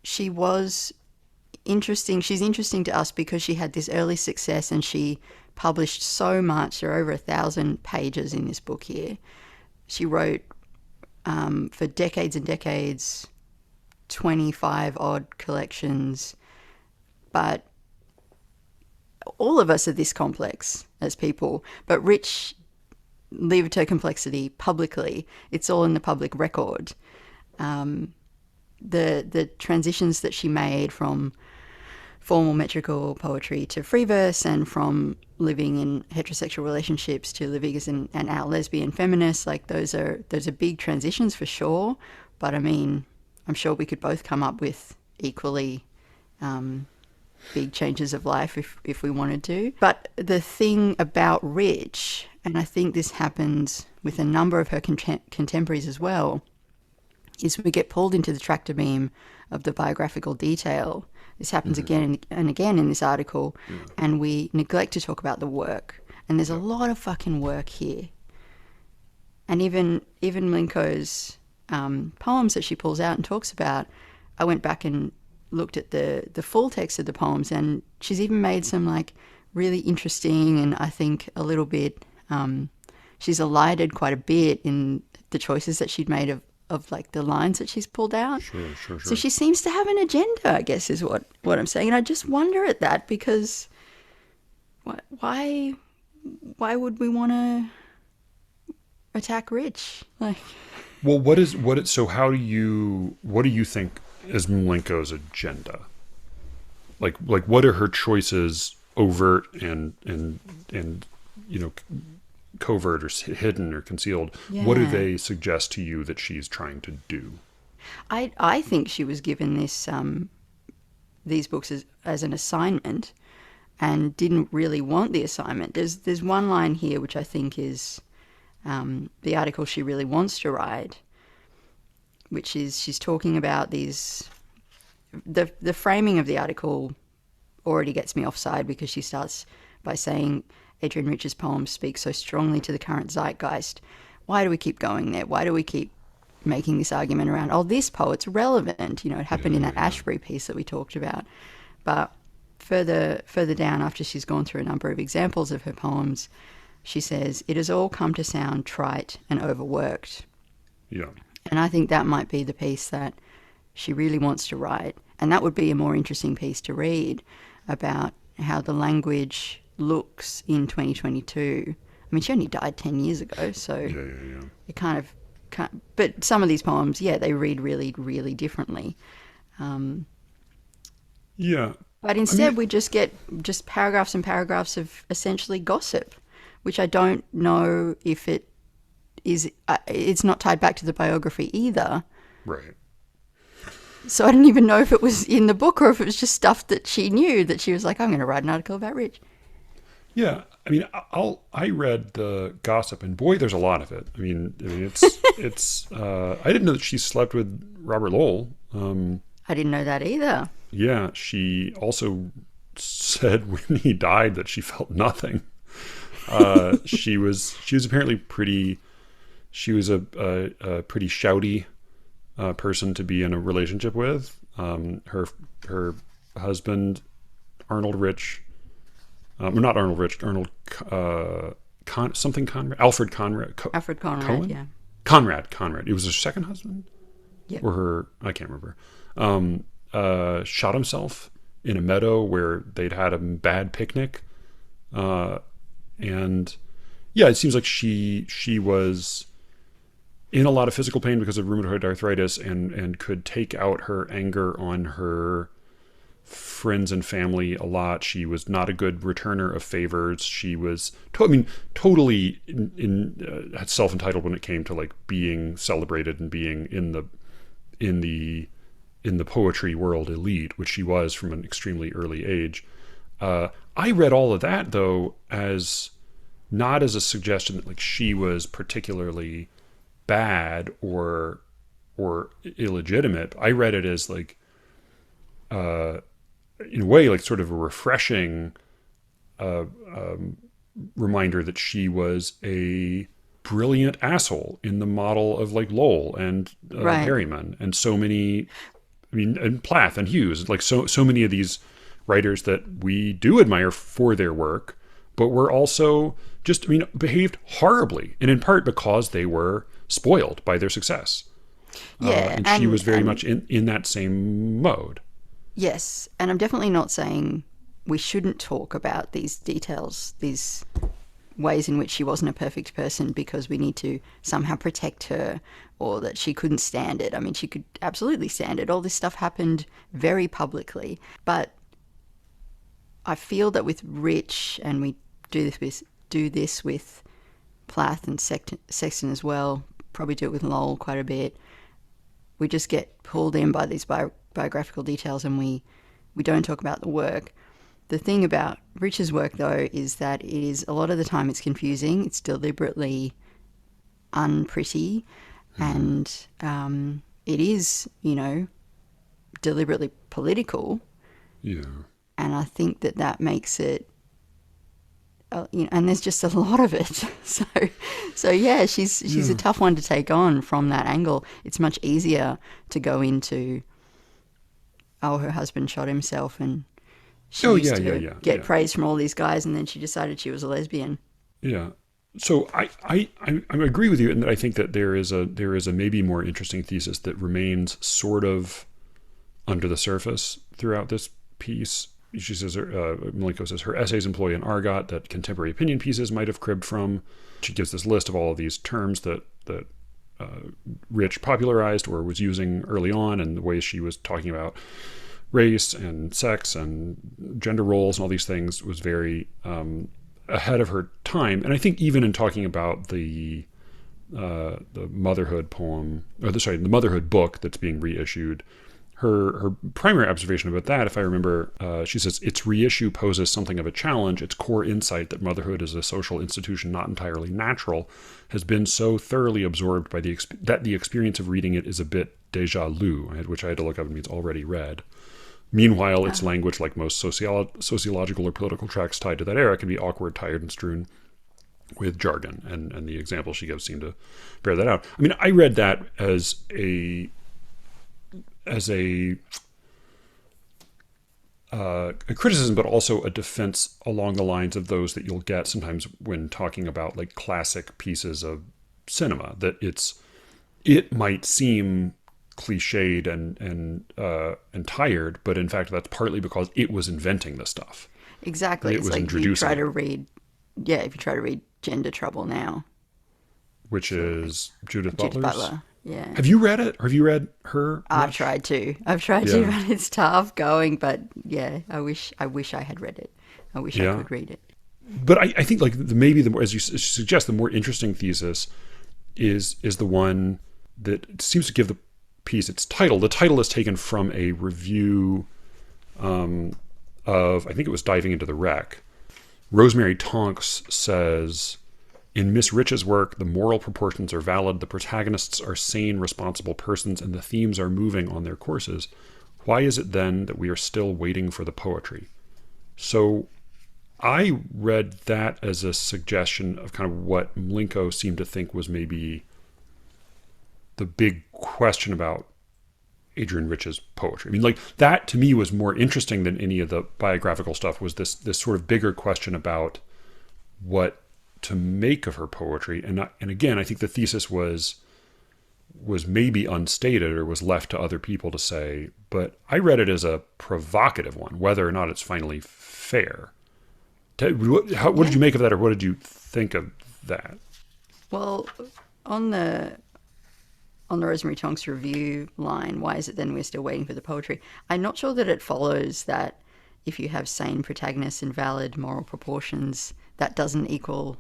she was interesting. She's interesting to us because she had this early success and she published so much. There are over 1,000 pages in this book here. She wrote for decades and decades, 25 odd collections, but all of us are this complex as people, but Rich lived her complexity publicly. It's all in the public record. The transitions that she made from formal metrical poetry to free verse, and from living in heterosexual relationships to living as an out lesbian feminist, like those are big transitions for sure. But I mean, I'm sure we could both come up with equally big changes of life if we wanted to. But the thing about Rich, and I think this happens with a number of her contemporaries as well, is we get pulled into the tractor beam of the biographical detail. This happens again and again in this article, and we neglect to talk about the work. And there's a lot of fucking work here. And even Mlinko's poems that she pulls out and talks about, I went back and looked at the full text of the poems, and she's even made some like really interesting and I think a little bit, she's elided quite a bit in the choices that she'd made of like the lines that she's pulled out. Sure. So she seems to have an agenda, I guess, is what I'm saying. And I just wonder at that, because why would we want to attack Rich? Like, Well, so what do you think is Mlinko's agenda? Like what are her choices, overt and covert or hidden or concealed? What do Yeah. they suggest to you that she's trying to do? I think she was given this these books as an assignment and didn't really want the assignment. There's one line here which I think is the article she really wants to write, which is she's talking about these. The framing of the article already gets me offside because she starts by saying Adrienne Rich's poems speak so strongly to the current zeitgeist. Why do we keep going there? Why do we keep making this argument around, oh, this poet's relevant? You know, it happened in that Ashbury piece that we talked about. But further down, after she's gone through a number of examples of her poems, she says, it has all come to sound trite and overworked. Yeah. And I think that might be the piece that she really wants to write. And that would be a more interesting piece to read about how the language looks in 2022. I mean, she only died 10 years ago, so it kind of can't. But some of these poems, they read really, really differently. But instead we just get just paragraphs and paragraphs of essentially gossip, which I don't know if it is. It's not tied back to the biography either. Right. So I didn't even know if it was in the book or if it was just stuff that she knew that she was like, I'm going to write an article about Rich. Yeah, I mean, I read the gossip, and boy, there's a lot of it. I mean, it's. I didn't know that she slept with Robert Lowell. I didn't know that either. Yeah, she also said when he died that she felt nothing. She was apparently pretty. She was a pretty shouty person to be in a relationship with. Her husband, Arnold Rich. Not Arnold Rich, Arnold Conrad. Alfred Conrad. Alfred Conrad, Cohen? yeah. Conrad. It was her second husband? Yeah. Or her, I can't remember. Shot himself in a meadow where they'd had a bad picnic. And yeah, it seems like she was in a lot of physical pain because of rheumatoid arthritis and could take out her anger on her friends and family a lot. She was not a good returner of favors. She was, totally self-entitled when it came to like being celebrated and being in the poetry world elite, which she was from an extremely early age. I read all of that though as not as a suggestion that like she was particularly bad or illegitimate. I read it as like in a way like sort of a refreshing reminder that she was a brilliant asshole in the model of like Lowell and Harriman and so many, and Plath and Hughes, like so many of these writers that we do admire for their work, but were also just, behaved horribly, and in part because they were spoiled by their success. And she was very much in that same mode. Yes, and I'm definitely not saying we shouldn't talk about these details, these ways in which she wasn't a perfect person because we need to somehow protect her or that she couldn't stand it. I mean, she could absolutely stand it. All this stuff happened very publicly. But I feel that with Rich, and we do this with Plath and Sexton as well, probably do it with Lowell quite a bit, we just get pulled in by these biographical details and we don't talk about the work. The thing about Rich's work, though, is that it is, a lot of the time it's confusing, it's deliberately unpretty, and it is, deliberately political. Yeah. And I think that makes it, and there's just a lot of it. So yeah, she's a tough one to take on from that angle. It's much easier to go into, her husband shot himself and she used to get praise from all these guys, and then she decided she was a lesbian. Yeah. So I agree with you in that I think that there is a maybe more interesting thesis that remains sort of under the surface throughout this piece. She says, Malenko says, her essays employ an argot that contemporary opinion pieces might have cribbed from. She gives this list of all of these terms that Rich popularized or was using early on, and the ways she was talking about race and sex and gender roles and all these things was very ahead of her time. And I think even in talking about the motherhood poem, the motherhood book that's being reissued, her primary observation about that, if I remember, she says, its reissue poses something of a challenge. Its core insight that motherhood is a social institution not entirely natural has been so thoroughly absorbed by that the experience of reading it is a bit déjà lu, which I had to look up and means already read. Meanwhile, its language, like most sociological or political tracts tied to that era, can be awkward, tired, and strewn with jargon. And the examples she gives seem to bear that out. I mean, I read that as a criticism, but also a defense along the lines of those that you'll get sometimes when talking about like classic pieces of cinema, that it might seem cliched and tired, but in fact that's partly because it was inventing the stuff. Exactly. It's like you try to read, if you try to read Gender Trouble now, which is Judith Butler's. Butler. Yeah. Have you read it? Or have you read her? I've tried to, but it's tough going. But yeah, I wish I had read it. I wish I could read it. But I think like maybe the more, as you suggest, the more interesting thesis is the one that seems to give the piece its title. The title is taken from a review of, I think it was Diving into the Wreck. Rosemary Tonks says, in Miss Rich's work, the moral proportions are valid, the protagonists are sane, responsible persons, and the themes are moving on their courses. Why is it then that we are still waiting for the poetry? So I read that as a suggestion of kind of what Mlinko seemed to think was maybe the big question about Adrienne Rich's poetry. I mean, like that to me was more interesting than any of the biographical stuff, was this sort of bigger question about what to make of her poetry. And again, I think the thesis was maybe unstated or was left to other people to say, but I read it as a provocative one, whether or not it's finally fair. What did you make of that, or what did you think of that? Well, on the Rosemary Tonks review line, why is it then we're still waiting for the poetry? I'm not sure that it follows that if you have sane protagonists and valid moral proportions, that doesn't equal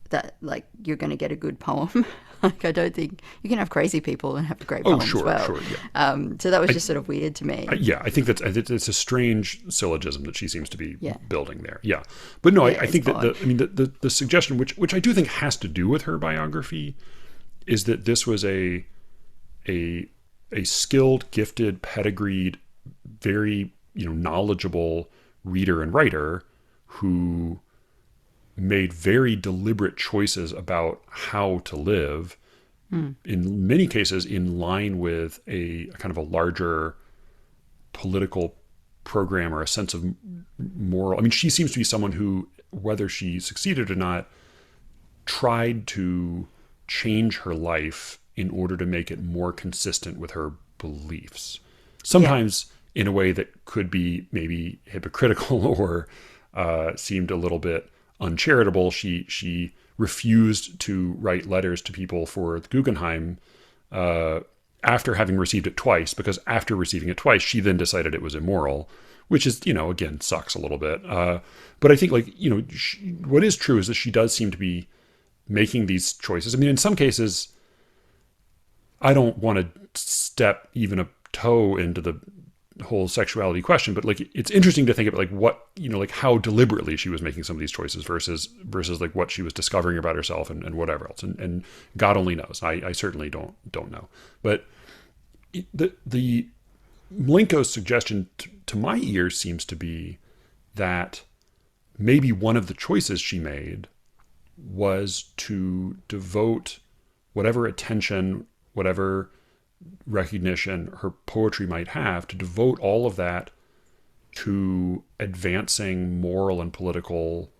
that, like, you're going to get a good poem. Like, I don't think you can have crazy people and have a great poem as well. Sure, yeah. So that was just sort of weird to me. I think it's a strange syllogism that she seems to be building there. Yeah, but no, I think that the suggestion, which I do think has to do with her biography, is that this was a skilled, gifted, pedigreed, very knowledgeable reader and writer who made very deliberate choices about how to live, in many cases in line with a kind of a larger political program or a sense of moral. I mean, she seems to be someone who, whether she succeeded or not, tried to change her life in order to make it more consistent with her beliefs. Sometimes in a way that could be maybe hypocritical or seemed a little bit uncharitable. She refused to write letters to people for the Guggenheim after having received it twice, because after receiving it twice, she then decided it was immoral, which is, again, sucks a little bit. But I think, what is true is that she does seem to be making these choices. I mean, in some cases, I don't want to step even a toe into the whole sexuality question, but it's interesting to think about what, how deliberately she was making some of these choices versus like what she was discovering about herself and whatever else. And God only knows. I certainly don't know. But the Mlinko's suggestion to my ears seems to be that maybe one of the choices she made was to devote whatever attention, whatever recognition her poetry might have, to devote all of that to advancing moral and political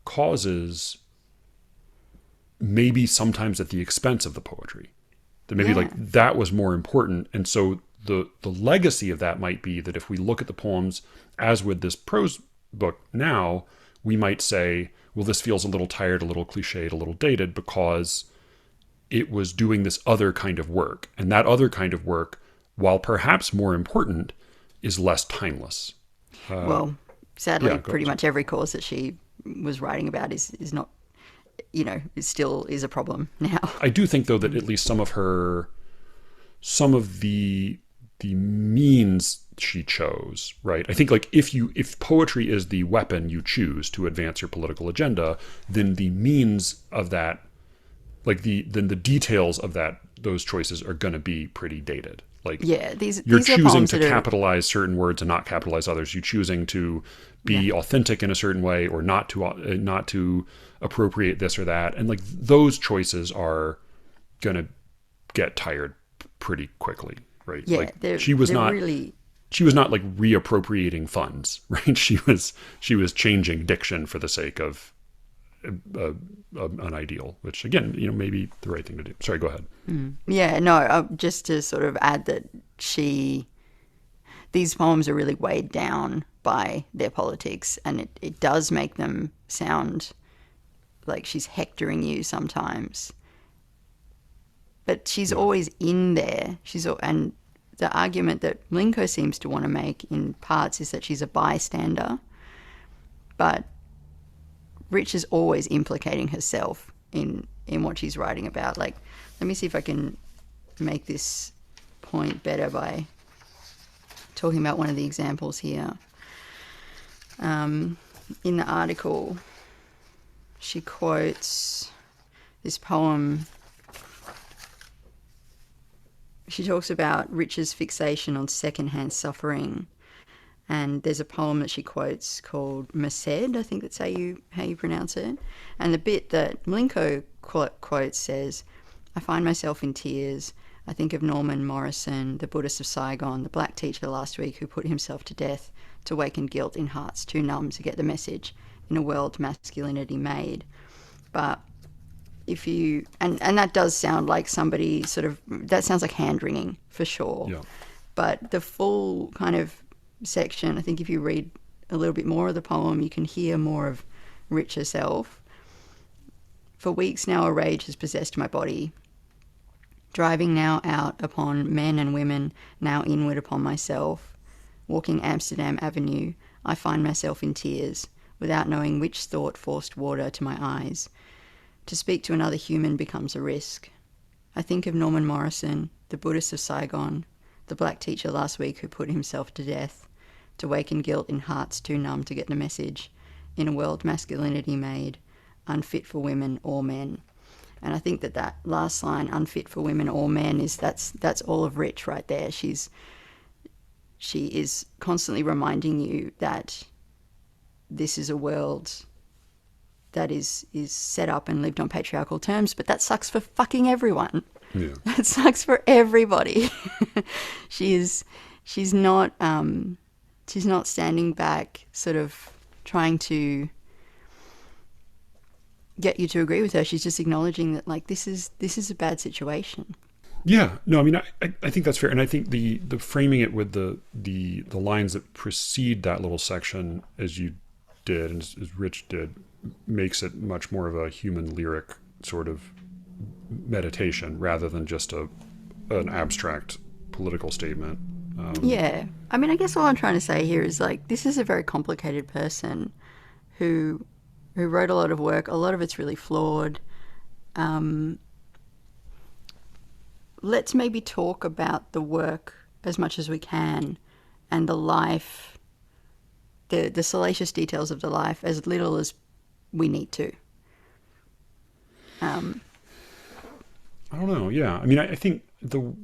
causes, maybe sometimes at the expense of the poetry. That maybe that was more important. And so the legacy of that might be that if we look at the poems as with this prose book now, we might say, well, this feels a little tired, a little cliched, a little dated, because it was doing this other kind of work. And that other kind of work, while perhaps more important, is less timeless. Well, sadly, pretty much every cause that she was writing about is not, it still is a problem now. I do think, though, that at least some of the the means she chose, right? I think like if poetry is the weapon you choose to advance your political agenda, then the means of that, like then the details of those choices are going to be pretty dated. Like, Yeah, you're these are choosing poems to that are, capitalize certain words and not capitalize others. You're choosing to be authentic in a certain way, or not to appropriate this or that. And like those choices are going to get tired pretty quickly, right? yeah, Like she was not really, like reappropriating funds, right? She was changing diction for the sake of an ideal, which again, maybe the right thing to do. Sorry, go ahead. yeah, no, just to sort of add that these poems are really weighed down by their politics, and it does make them sound like she's hectoring you sometimes. But she's always in there. And the argument that Linko seems to want to make in parts is that she's a bystander, but Rich is always implicating herself in what she's writing about. Like, let me see if I can make this point better by talking about one of the examples here. In the article, she quotes this poem. She talks about Rich's fixation on secondhand suffering. And there's a poem that she quotes called Merced, I think that's how you pronounce it. And the bit that Mlinko quotes says, "I find myself in tears. I think of Norman Morrison, the Buddhist of Saigon, the black teacher last week who put himself to death to waken guilt in hearts too numb to get the message in a world masculinity made." But if you, and that does sound like somebody that sounds like hand-wringing for sure. Yeah. But the full kind of section, I think if you read a little bit more of the poem, you can hear more of Rich herself. "For weeks now a rage has possessed my body, driving now out upon men and women, now inward upon myself. Walking Amsterdam Avenue, I find myself in tears, without knowing which thought forced water to my eyes. To speak to another human becomes a risk. I think of Norman Morrison, the Buddhist of Saigon, the black teacher last week who put himself to death, to waken guilt in hearts too numb to get the message, in a world masculinity made, unfit for women or men." And I think that last line, "unfit for women or men," that's all of Rich right there. She is constantly reminding you that this is a world that is set up and lived on patriarchal terms, but that sucks for fucking everyone. Yeah. That sucks for everybody. She's not standing back, sort of trying to get you to agree with her. She's just acknowledging that, like, this is a bad situation. Yeah, no, I mean, I think that's fair, and I think the framing it with the lines that precede that little section, as you did and as Rich did, makes it much more of a human lyric sort of meditation rather than just an abstract political statement. Yeah, I mean, I guess all I'm trying to say here is, like, this is a very complicated person who wrote a lot of work. A lot of it's really flawed. Let's maybe talk about the work as much as we can, and the life, the salacious details of the life, as little as we need to. I don't know. Yeah, I mean, I think the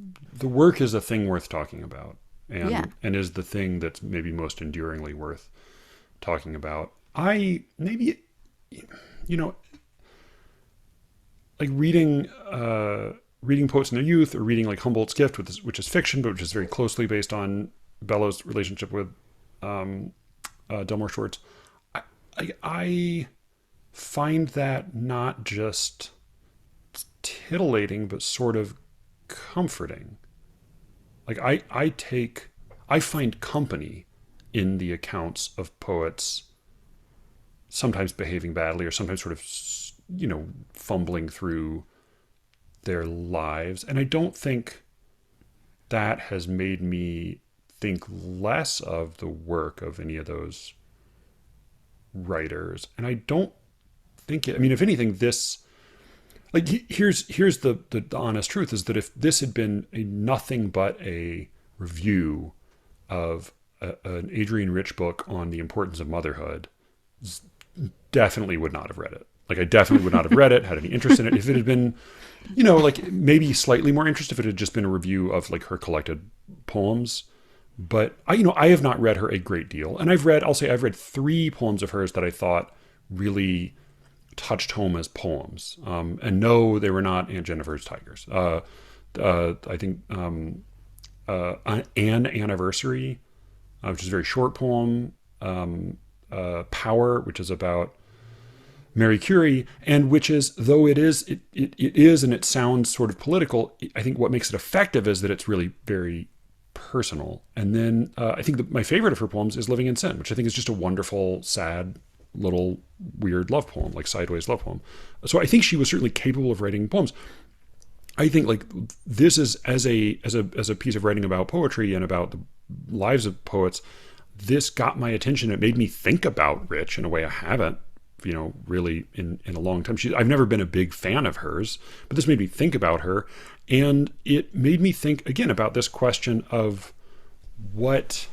work is a thing worth talking about, and is the thing that's maybe most enduringly worth talking about. Like reading poets in their youth, or reading like Humboldt's Gift, which is fiction, but which is very closely based on Bellow's relationship with Delmore Schwartz. I find that not just titillating, but sort of comforting. Like I find company in the accounts of poets sometimes behaving badly, or sometimes sort of, fumbling through their lives. And I don't think that has made me think less of the work of any of those writers. And I don't think if anything, this, like, here's the honest truth, is that if this had been nothing but a review of an Adrienne Rich book on the importance of motherhood, definitely would not have read it. Like, I definitely would not have read it, had any interest in it. If it had been, like maybe slightly more interest if it had just been a review of like her collected poems. But I have not read her a great deal. And I've read 3 poems of hers that I thought really touched home as poems. And no, they were not Aunt Jennifer's Tigers. I think An Anniversary, which is a very short poem. Power, which is about Mary Curie, and which is, though it is, and it sounds sort of political, I think what makes it effective is that it's really very personal. And then I think that my favorite of her poems is Living in Sin, which I think is just a wonderful, sad, little weird love poem, like sideways love poem. So I think she was certainly capable of writing poems. I think like this is as a piece of writing about poetry and about the lives of poets, this got my attention. It made me think about Rich in a way I haven't, really in a long time. I've never been a big fan of hers, but this made me think about her. And it made me think again about this question of what,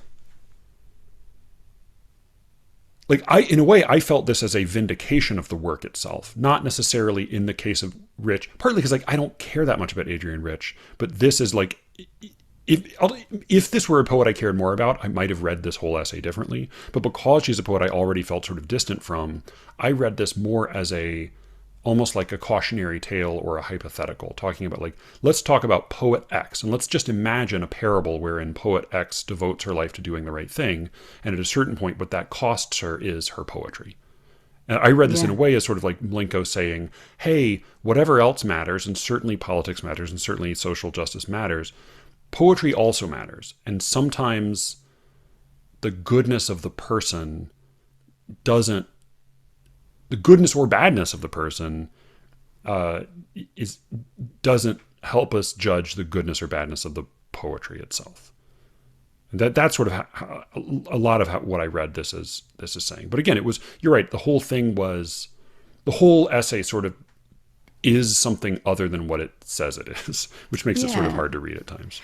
in a way, I felt this as a vindication of the work itself, not necessarily in the case of Rich, partly because I don't care that much about Adrienne Rich, but this is like, if this were a poet I cared more about, I might have read this whole essay differently. But because she's a poet I already felt sort of distant from, I read this more as almost like a cautionary tale or a hypothetical, talking about let's talk about poet X, and let's just imagine a parable wherein poet X devotes her life to doing the right thing, and at a certain point what that costs her is her poetry. And I read this in a way as sort of like Mlenko saying, hey, whatever else matters, and certainly politics matters, and certainly social justice matters, poetry also matters. And sometimes the goodness of the person doesn't, the goodness or badness of the person doesn't help us judge the goodness or badness of the poetry itself. And that's sort of a lot of what I read this is saying. But again, you're right. The whole essay sort of is something other than what it says it is, which makes it sort of hard to read at times.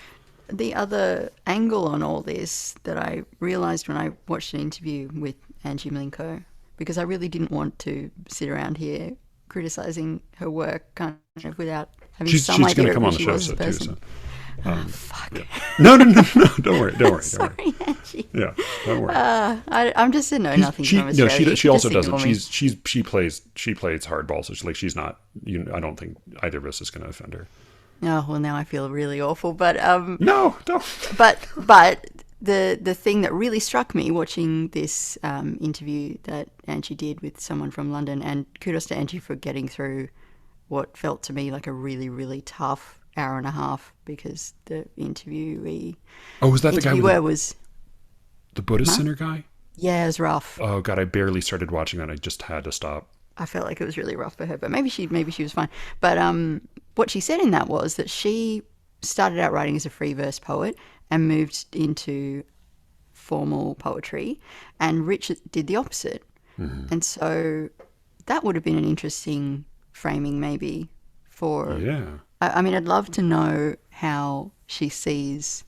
The other angle on all this that I realized when I watched an interview with Angie Mlinko, because I really didn't want to sit around here criticizing her work kind of without having some idea of who she was as a person. Fuck. Yeah. No, don't worry. Sorry, Angie. Yeah, don't worry. I'm just a know-nothing from Australia. No, she also doesn't. She plays hardball, so she's not. I don't think either of us is going to offend her. Oh, well, now I feel really awful. But no, don't. But the thing that really struck me watching this interview that Angie did with someone from London, and kudos to Angie for getting through what felt to me like a really, really tough hour and a half, because the interviewee... Oh, was that the guy was the Buddhist Center guy? Yeah, it was rough. Oh, God, I barely started watching that. I just had to stop. I felt like it was really rough for her, but maybe she was fine. But what she said in that was that she started out writing as a free verse poet and moved into formal poetry, and Richard did the opposite. Mm-hmm. And so that would have been an interesting framing maybe for... Yeah. I mean, I'd love to know how she sees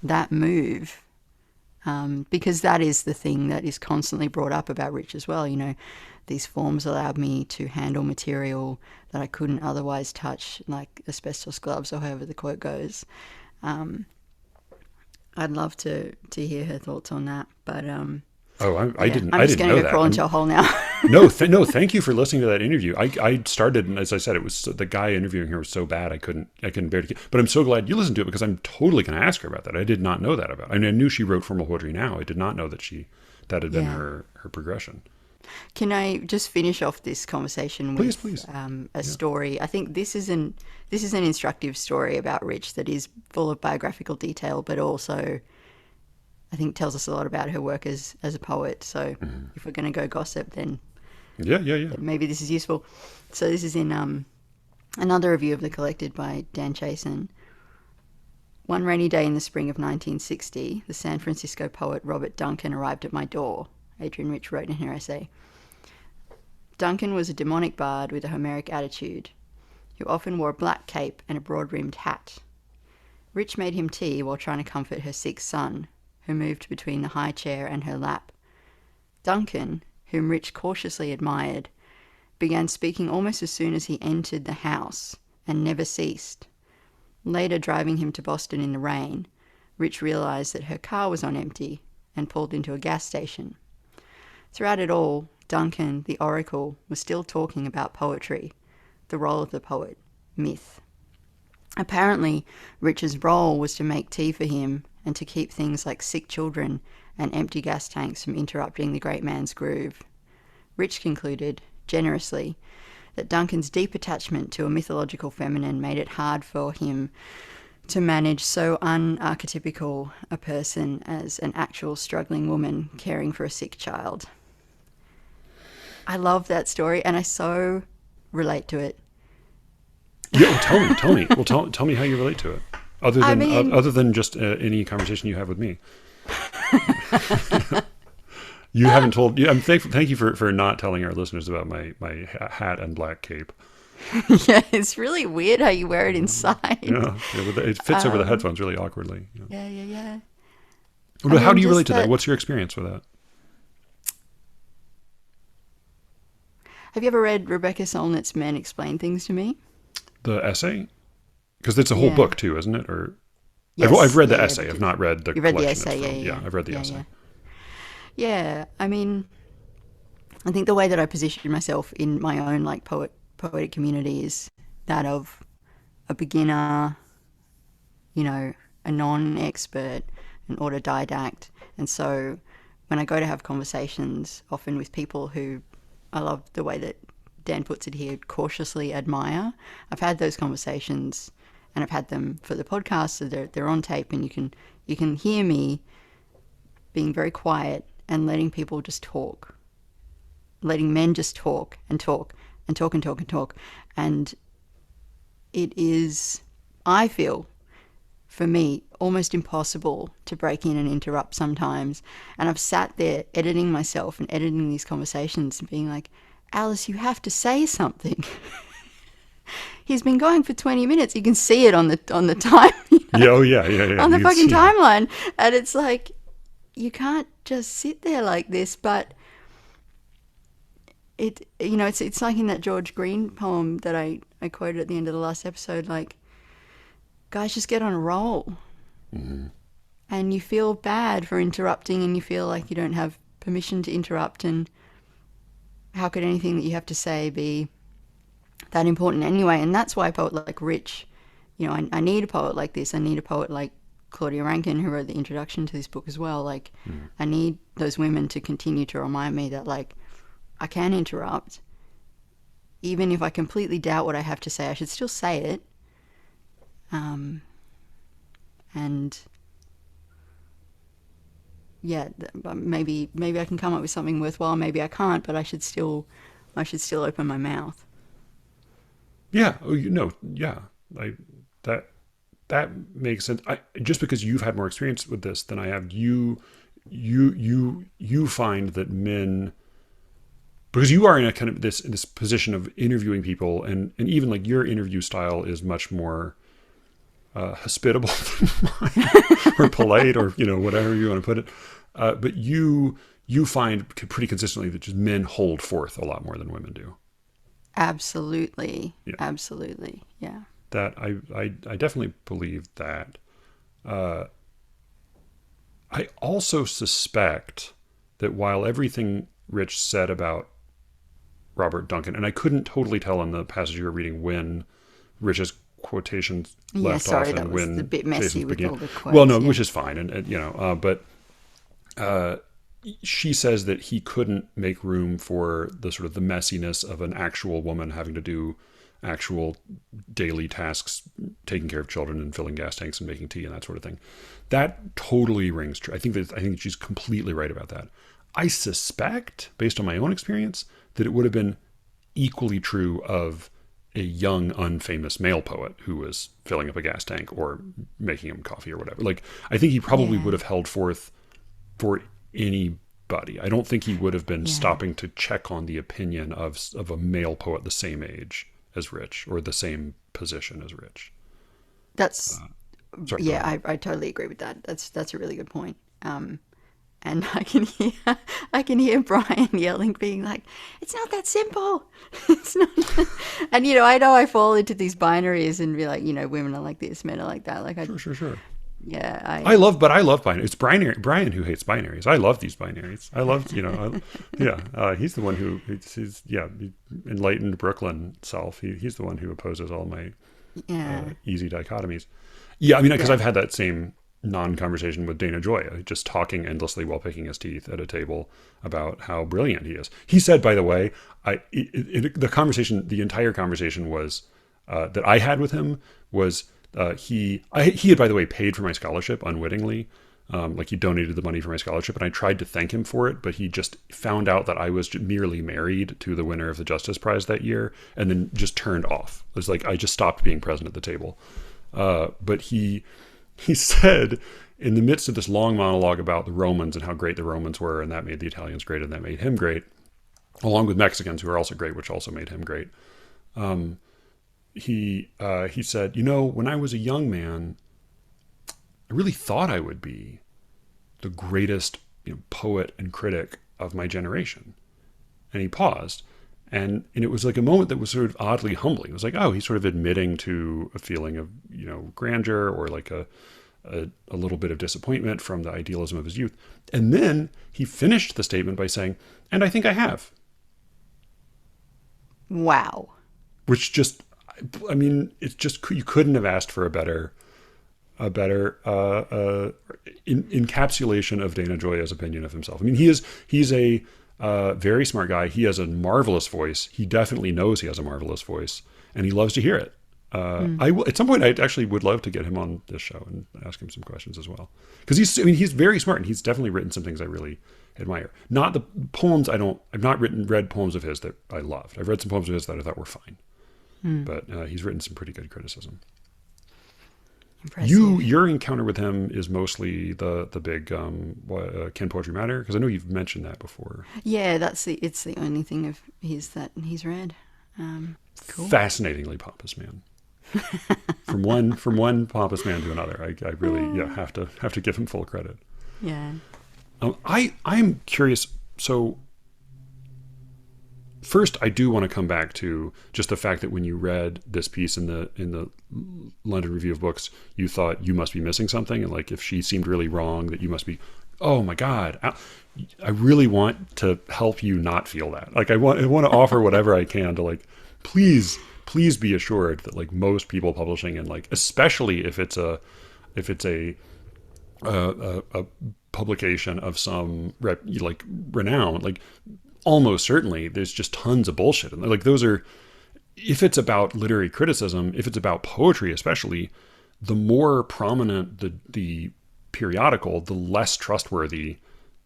that move, because that is the thing that is constantly brought up about Rich as well. These forms allowed me to handle material that I couldn't otherwise touch, like asbestos gloves or however the quote goes. I'd love to hear her thoughts on that, but I didn't. I'm just going to go crawl into a hole now. No, thank you for listening to that interview. I started, and as I said, it was the guy interviewing her was so bad I couldn't bear to. But I'm so glad you listened to it, because I'm totally going to ask her about that. I did not know that about. I mean, I knew she wrote formal poetry now. I did not know that that had been her progression. Can I just finish off this conversation with please. A story? I think this is an instructive story about Rich that is full of biographical detail, but also I think tells us a lot about her work as a poet. So if we're going to go gossip, then maybe this is useful. So this is in another review of The Collected by Dan Chasen. One rainy day in the spring of 1960, the San Francisco poet Robert Duncan arrived at my door, Adrienne Rich wrote in her essay. Duncan was a demonic bard with a Homeric attitude, who often wore a black cape and a broad-rimmed hat. Rich made him tea while trying to comfort her sick son, who moved between the high chair and her lap. Duncan, whom Rich cautiously admired, began speaking almost as soon as he entered the house, and never ceased. Later, driving him to Boston in the rain, Rich realised that her car was on empty and pulled into a gas station. Throughout it all, Duncan, the oracle, was still talking about poetry, the role of the poet, myth. Apparently, Rich's role was to make tea for him and to keep things like sick children and empty gas tanks from interrupting the great man's groove. Rich concluded, generously, that Duncan's deep attachment to a mythological feminine made it hard for him to manage so unarchetypical a person as an actual struggling woman caring for a sick child. I love that story, and I so relate to it. Yeah, well, tell me. Well, tell me how you relate to it. Other than just any conversation you have with me. You haven't told. I'm thankful. Thank you for not telling our listeners about my hat and black cape. Yeah, it's really weird how you wear it inside. Yeah, it fits over the headphones really awkwardly. Yeah. But how do you relate to that? What's your experience with that? Have you ever read Rebecca Solnit's Men Explain Things to Me? The essay? Because it's a whole book too, isn't it? Or yes, I've read the essay. I've not read the you read collection. The essay, yeah, I've read the essay. Yeah, I mean, I think the way that I position myself in my own like poetic community is that of a beginner, a non-expert, an autodidact. And so when I go to have conversations, often with people who I love the way that Dan puts it here, cautiously admire, I've had those conversations and I've had them for the podcast, so they're on tape, and you can hear me being very quiet and letting people just talk, letting men just talk and talk and talk and talk and talk. And it is, I feel, for me, almost impossible to break in and interrupt sometimes. And I've sat there editing myself and editing these conversations and being like, Alice, you have to say something. He's been going for 20 minutes. You can see it on the time. Yeah, on the fucking timeline. And it's like, you can't just sit there like this. But it's like in that George Green poem that I quoted at the end of the last episode, like, guys, just get on a roll. Mm-hmm. And you feel bad for interrupting, and you feel like you don't have permission to interrupt, and how could anything that you have to say be that important anyway? And that's why a poet like Rich, I need a poet like this. I need a poet like Claudia Rankine, who wrote the introduction to this book as well. Like, I need those women to continue to remind me that, like, I can interrupt. Even if I completely doubt what I have to say, I should still say it. And yeah, maybe I can come up with something worthwhile. Maybe I can't, but I should still open my mouth. Yeah. Yeah. That makes sense. Just because you've had more experience with this than I have, you find that men, because you are in a kind of this position of interviewing people, and even like your interview style is much more hospitable than mine, or polite, or whatever you want to put it. But you find pretty consistently that just men hold forth a lot more than women do. Absolutely. Yeah. Absolutely. Yeah. That I definitely believe that. I also suspect that while everything Rich said about Robert Duncan, and I couldn't totally tell in the passage you were reading when Rich's quotations left off and when was a bit messy with began. all the quotes. Well, no, which is fine, and but she says that he couldn't make room for the sort of the messiness of an actual woman having to do actual daily tasks, taking care of children and filling gas tanks and making tea and that sort of thing. That totally rings true. I think she's completely right about that. I suspect, based on my own experience, that it would have been equally true of a young, unfamous male poet who was filling up a gas tank or making him coffee or whatever. Like, I think he probably would have held forth for anybody. I don't think he would have been stopping to check on the opinion of a male poet the same age as Rich or the same position as Rich. That's Sorry, go Yeah, ahead. I totally agree with that. That's a really good point. And I can hear Brian yelling, being like, "It's not that simple. It's not." And I know I fall into these binaries and be like, women are like this, men are like that. Like Sure, sure, sure. yeah, I love binary. It's Brian who hates binaries. I love these binaries. I love, yeah. He's the one who, yeah, enlightened Brooklyn self. He's the one who opposes all my yeah, easy dichotomies. Yeah, I mean, because yeah. I've had that same non-conversation with Dana Joya, just talking endlessly while picking his teeth at a table about how brilliant he is. He said, by the way, the entire conversation was that I had with him was he had, by the way, paid for my scholarship unwittingly. Like he donated the money for my scholarship, and I tried to thank him for it, but he just found out that I was merely married to the winner of the Justice Prize that year, and then just turned off. It was like I just stopped being present at the table. But he said in the midst of this long monologue about the Romans and how great the Romans were, and that made the Italians great, and that made him great, along with Mexicans who are also great, which also made him great. He said, when I was a young man, I really thought I would be the greatest poet and critic of my generation. And he paused. And it was like a moment that was sort of oddly humbling. It was like, oh, he's sort of admitting to a feeling of, grandeur, or like a little bit of disappointment from the idealism of his youth. And then he finished the statement by saying, and I think I have. Wow. Which just, I mean, it's just, you couldn't have asked for a better encapsulation of Dana Joya's opinion of himself. I mean, he's a very smart guy. He has a marvelous voice. He definitely knows he has a marvelous voice, and he loves to hear it. At some point, I actually would love to get him on this show and ask him some questions as well, because he's very smart, and he's definitely written some things I really admire. Not the poems. I've not read poems of his that I loved. I've read some poems of his that I thought were fine, but he's written some pretty good criticism. Impressive. Your encounter with him is mostly the big Can Poetry Matter? Because I know you've mentioned that before. Yeah, it's the only thing of his that he's read. Cool. Fascinatingly pompous man. from one pompous man to another, I really have to give him full credit. Yeah. I'm curious. So first, I do want to come back to just the fact that when you read this piece in the London Review of Books, you thought you must be missing something, and like if she seemed really wrong, that you must be. Oh my God! I really want to help you not feel that. Like I want to offer whatever I can to like, please be assured that like most people publishing, and like especially if it's a publication of some renown, like almost certainly there's just tons of bullshit. And like those are, if it's about literary criticism, if it's about poetry especially, the more prominent the periodical, the less trustworthy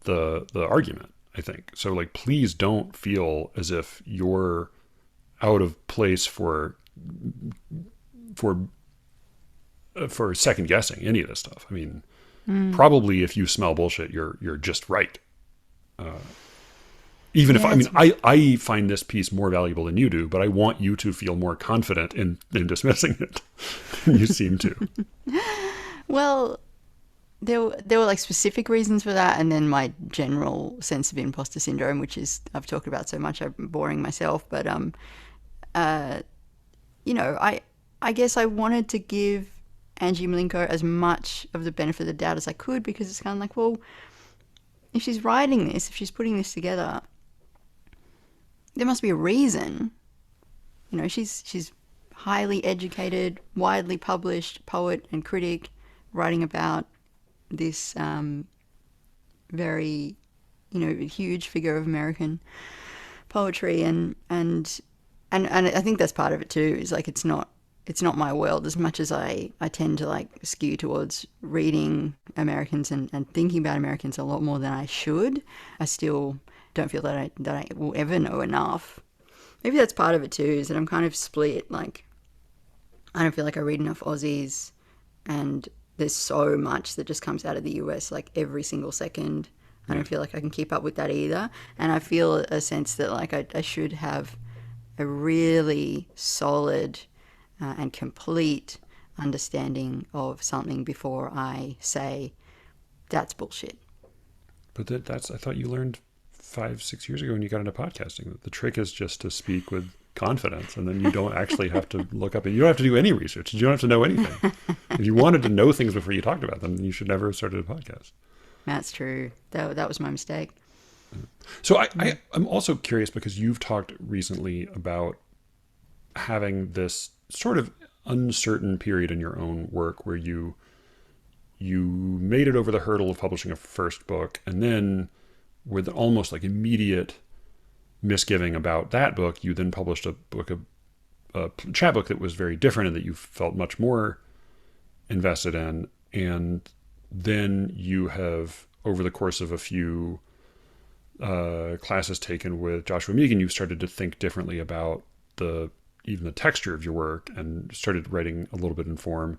the argument, I think. So like, please don't feel as if you're out of place for second guessing any of this stuff. I mean, probably if you smell bullshit, you're just right. Even if, I mean, I find this piece more valuable than you do, but I want you to feel more confident in dismissing it than you seem to. Well, there were like specific reasons for that, and then my general sense of imposter syndrome, which is I've talked about so much, I'm boring myself. But I guess I wanted to give Angie Malenko as much of the benefit of the doubt as I could, because it's kind of like, well, if she's writing this, if she's putting this together, there must be a reason. She's highly educated, widely published poet and critic, writing about this very, huge figure of American poetry, and I think that's part of it too. Is like it's not my world as much as I tend to like skew towards reading Americans and thinking about Americans a lot more than I should. I still don't feel that I will ever know enough. Maybe that's part of it too, is that I'm kind of split. Like, I don't feel like I read enough Aussies, and there's so much that just comes out of the US like every single second. I don't feel like I can keep up with that either. And I feel a sense that like I should have a really solid and complete understanding of something before I say that's bullshit. But that's I thought you learned 5-6 years ago when you got into podcasting that the trick is just to speak with confidence, and then you don't actually have to look up, and you don't have to do any research. You don't have to know anything. If you wanted to know things before you talked about them, then you should never have started a podcast. That's true. That was my mistake. So I'm also curious, because you've talked recently about having this sort of uncertain period in your own work where you made it over the hurdle of publishing a first book, and then with almost like immediate misgiving about that book, you then published a chapbook that was very different and that you felt much more invested in. And then you have, over the course of a few classes taken with Joshua Megan, you've started to think differently about even the texture of your work and started writing a little bit in form.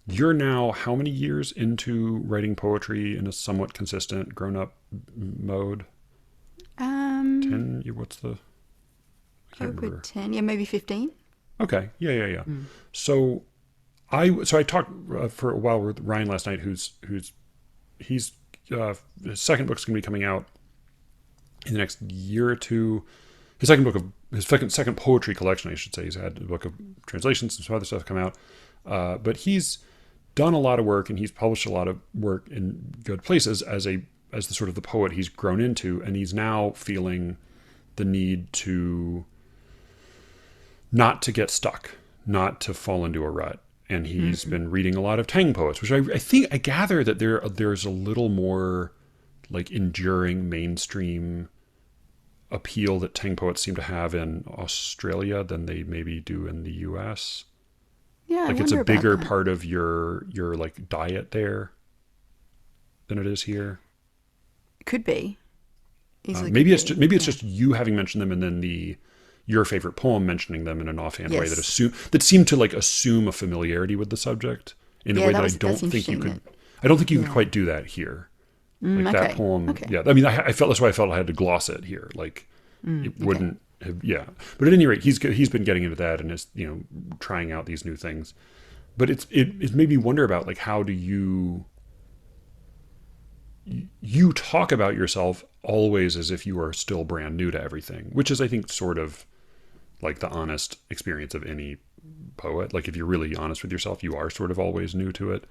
You're now how many years into writing poetry in a somewhat consistent grown-up mode? 10? What's the... I can't Over remember. 10, yeah, maybe 15. Okay. Yeah. So I talked for a while with Ryan last night, his second book's going to be coming out in the next year or two. His second poetry collection, I should say. He's had a book of translations and some other stuff come out. But he's done a lot of work, and he's published a lot of work in good places as the sort of the poet he's grown into, and he's now feeling the need to not to get stuck, not to fall into a rut. And he's been reading a lot of Tang poets, which I gather that there's a little more like enduring mainstream appeal that Tang poets seem to have in Australia than they maybe do in the US. Yeah, like it's a bigger part of your like diet there than it is here. Could be. Maybe it's just you having mentioned them, and then your favorite poem mentioning them in an offhand way that seemed to like assume a familiarity with the subject in a way that I don't think you could. I don't think you could quite do that here. Like that poem. Okay. Yeah. I mean, I felt that's why I felt I had to gloss it here. Like it wouldn't have. Yeah. But at any rate, he's been getting into that and is trying out these new things. But it made me wonder about like how do you talk about yourself always as if you are still brand new to everything, which is I think sort of like the honest experience of any poet. Like if you're really honest with yourself, you are sort of always new to it.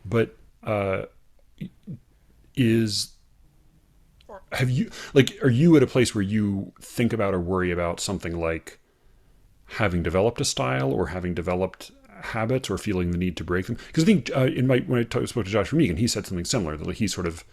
But are you at a place where you think about or worry about something like having developed a style or having developed habits or feeling the need to break them? Because I think when I spoke to Joshua Megan, he said something similar, that like he's sort of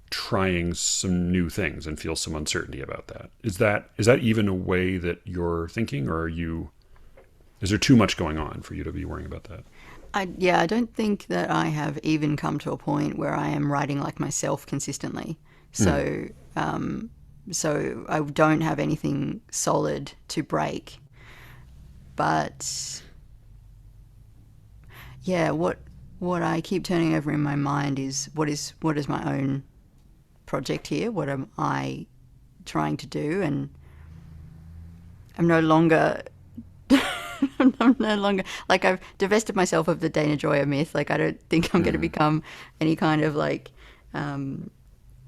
trying some new things and feels some uncertainty about that. Is that even a way that you're thinking, or is there too much going on for you to be worrying about that? I don't think that I have even come to a point where I am writing like myself consistently. So, so I don't have anything solid to break. But yeah, what I keep turning over in my mind is what is my own project here? What am I trying to do? And I'm no longer like I've divested myself of the Dana Joya myth. Like I don't think I'm going to become any kind of like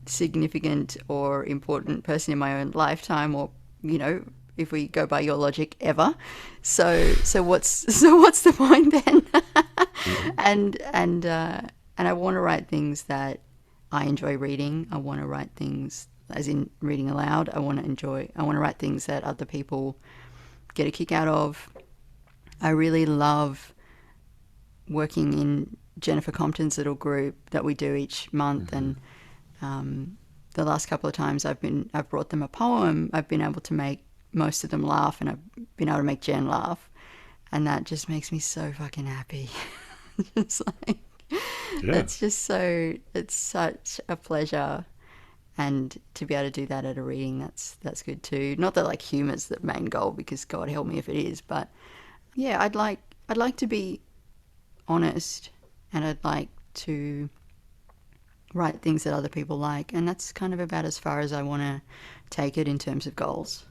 significant or important person in my own lifetime, or if we go by your logic, ever. So what's the point then? And I want to write things that I enjoy reading. I want to write things as in reading aloud. I want to write things that other people get a kick out of. I really love working in Jennifer Compton's little group that we do each month, and the last couple of times I've brought them a poem, I've been able to make most of them laugh, and I've been able to make Jen laugh, and that just makes me so fucking happy. It's like it's such a pleasure, and to be able to do that at a reading, that's good too. Not that like humour's the main goal, because God help me if it is, but yeah, I'd like to be honest, and I'd like to write things that other people like, and that's kind of about as far as I want to take it in terms of goals,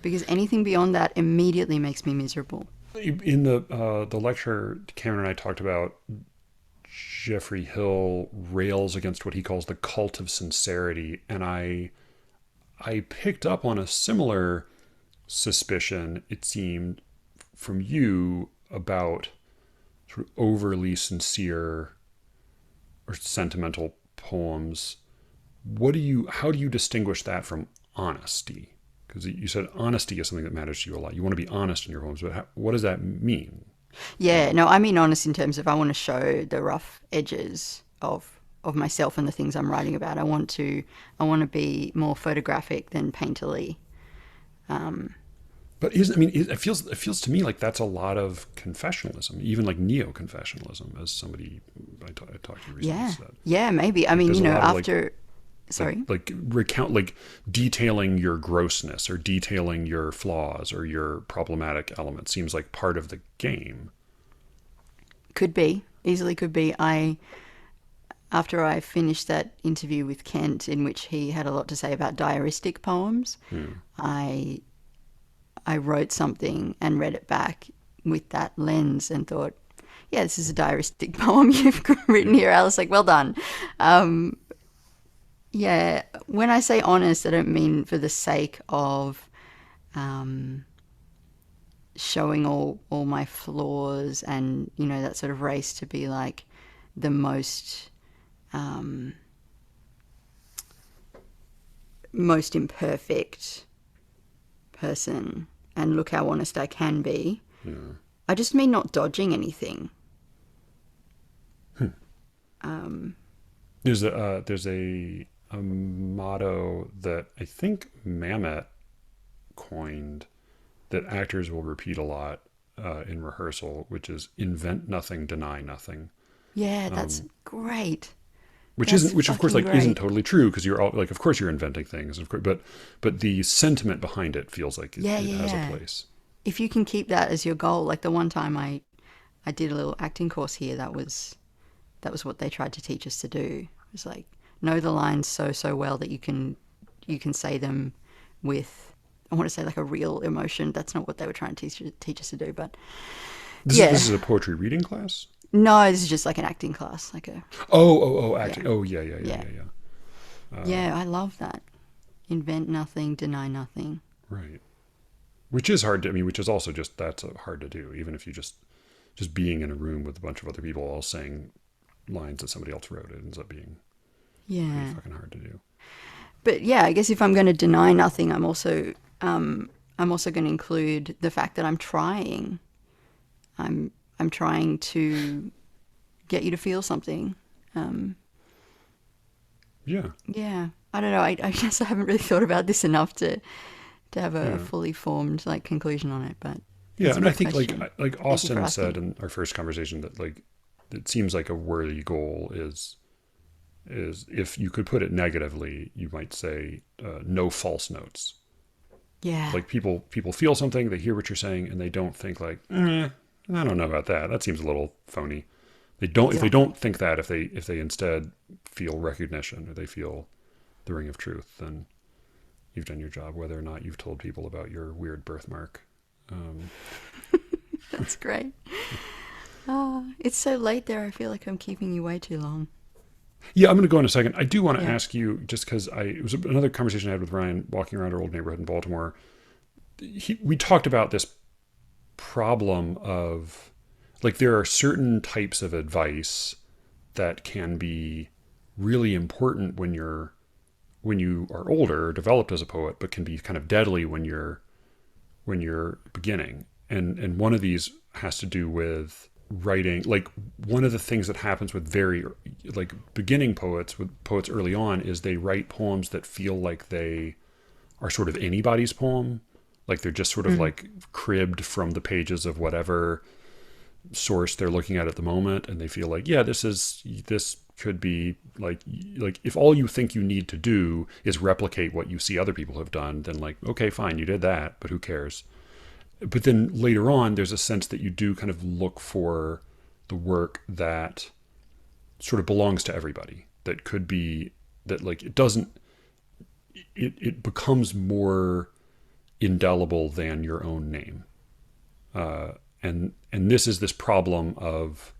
because anything beyond that immediately makes me miserable. In the lecture, Cameron and I talked about Jeffrey Hill rails against what he calls the cult of sincerity, and I picked up on a similar suspicion, it seemed, from you about sort of overly sincere or sentimental poems. How do you distinguish that from honesty? Because you said honesty is something that matters to you a lot. You want to be honest in your poems, but what does that mean? Yeah, no, I mean honest in terms of I want to show the rough edges of myself and the things I'm writing about. I want to be more photographic than painterly. But it feels to me like that's a lot of confessionalism, even like neo-confessionalism, as somebody I talked to recently Yeah, said. yeah, maybe. I Like mean, there's a lot of after, sorry. like recount, like detailing your grossness or detailing your flaws or your problematic elements seems like part of the game. Could be, easily could be. After I finished that interview with Kent, in which he had a lot to say about diaristic poems, I I wrote something and read it back with that lens and thought, yeah, this is a diaristic poem you've written here, Alice. Like, well done. Yeah, when I say honest, I don't mean for the sake of showing all my flaws and, that sort of race to be like the most imperfect person and look how honest I can be. Yeah. I just mean not dodging anything. There's a motto that I think Mamet coined that actors will repeat a lot in rehearsal, which is invent nothing, deny nothing. Yeah, that's great. Which of course Fucking like isn't great. totally true because you're all like of course you're inventing things of course, but the sentiment behind it feels like Yeah, it yeah, has a yeah. place. If you can keep that as your goal, like the one time I did a little acting course here, that was what they tried to teach us to do. It was like know the lines so well that you can say them with, I want to say, like a real emotion. That's not what they were trying to teach us to do, but This is yeah. a poetry reading class. No, this is just like an acting class, like a Oh, yeah, acting. Oh, yeah. yeah, yeah. I love that. Invent nothing, deny nothing. Right. Which is hard to, I mean, which is also just, that's hard to do, even if you just being in a room with a bunch of other people all saying lines that somebody else wrote, it ends up being pretty Yeah, fucking hard to do. but yeah, I guess if I'm going to deny nothing, I'm also going to include the fact that I'm trying. I'm trying to get you to feel something. Yeah. Yeah, I don't know. I guess I haven't really thought about this enough to have a Yeah. fully formed like conclusion on it. But Yeah. it's a And I good think question. like Thank you for Austin said asking. in our first conversation that like, it seems like a worthy goal is if you could put it negatively, you might say no false notes. Yeah, Like people feel something, they hear what you're saying, and they don't think like, I don't know about that. That seems a little phony. They don't if they exactly. don't think that if they instead feel recognition or they feel the ring of truth, then you've done your job. Whether or not you've told people about your weird birthmark. Um, That's great. It's so late there. I feel like I'm keeping you way too long. yeah, I'm going to go in a second. I do want to Yeah. ask you just because it was another conversation I had with Ryan walking around our old neighborhood in Baltimore. We talked about this problem of like there are certain types of advice that can be really important when you are older, developed as a poet, but can be kind of deadly when you're beginning. And one of these has to do with writing. Like one of the things that happens with very like beginning poets with poets early on is they write poems that feel like they are sort of anybody's poem. Like they're just sort of Mm. like cribbed from the pages of whatever source they're looking at the moment, and they feel like, yeah, this could be like if all you think you need to do is replicate what you see other people have done, then like, okay, fine, you did that, but who cares? But then later on, there's a sense that you do kind of look for the work that sort of belongs to everybody. That could be that like it doesn't it becomes more indelible than your own name. and this is this problem of,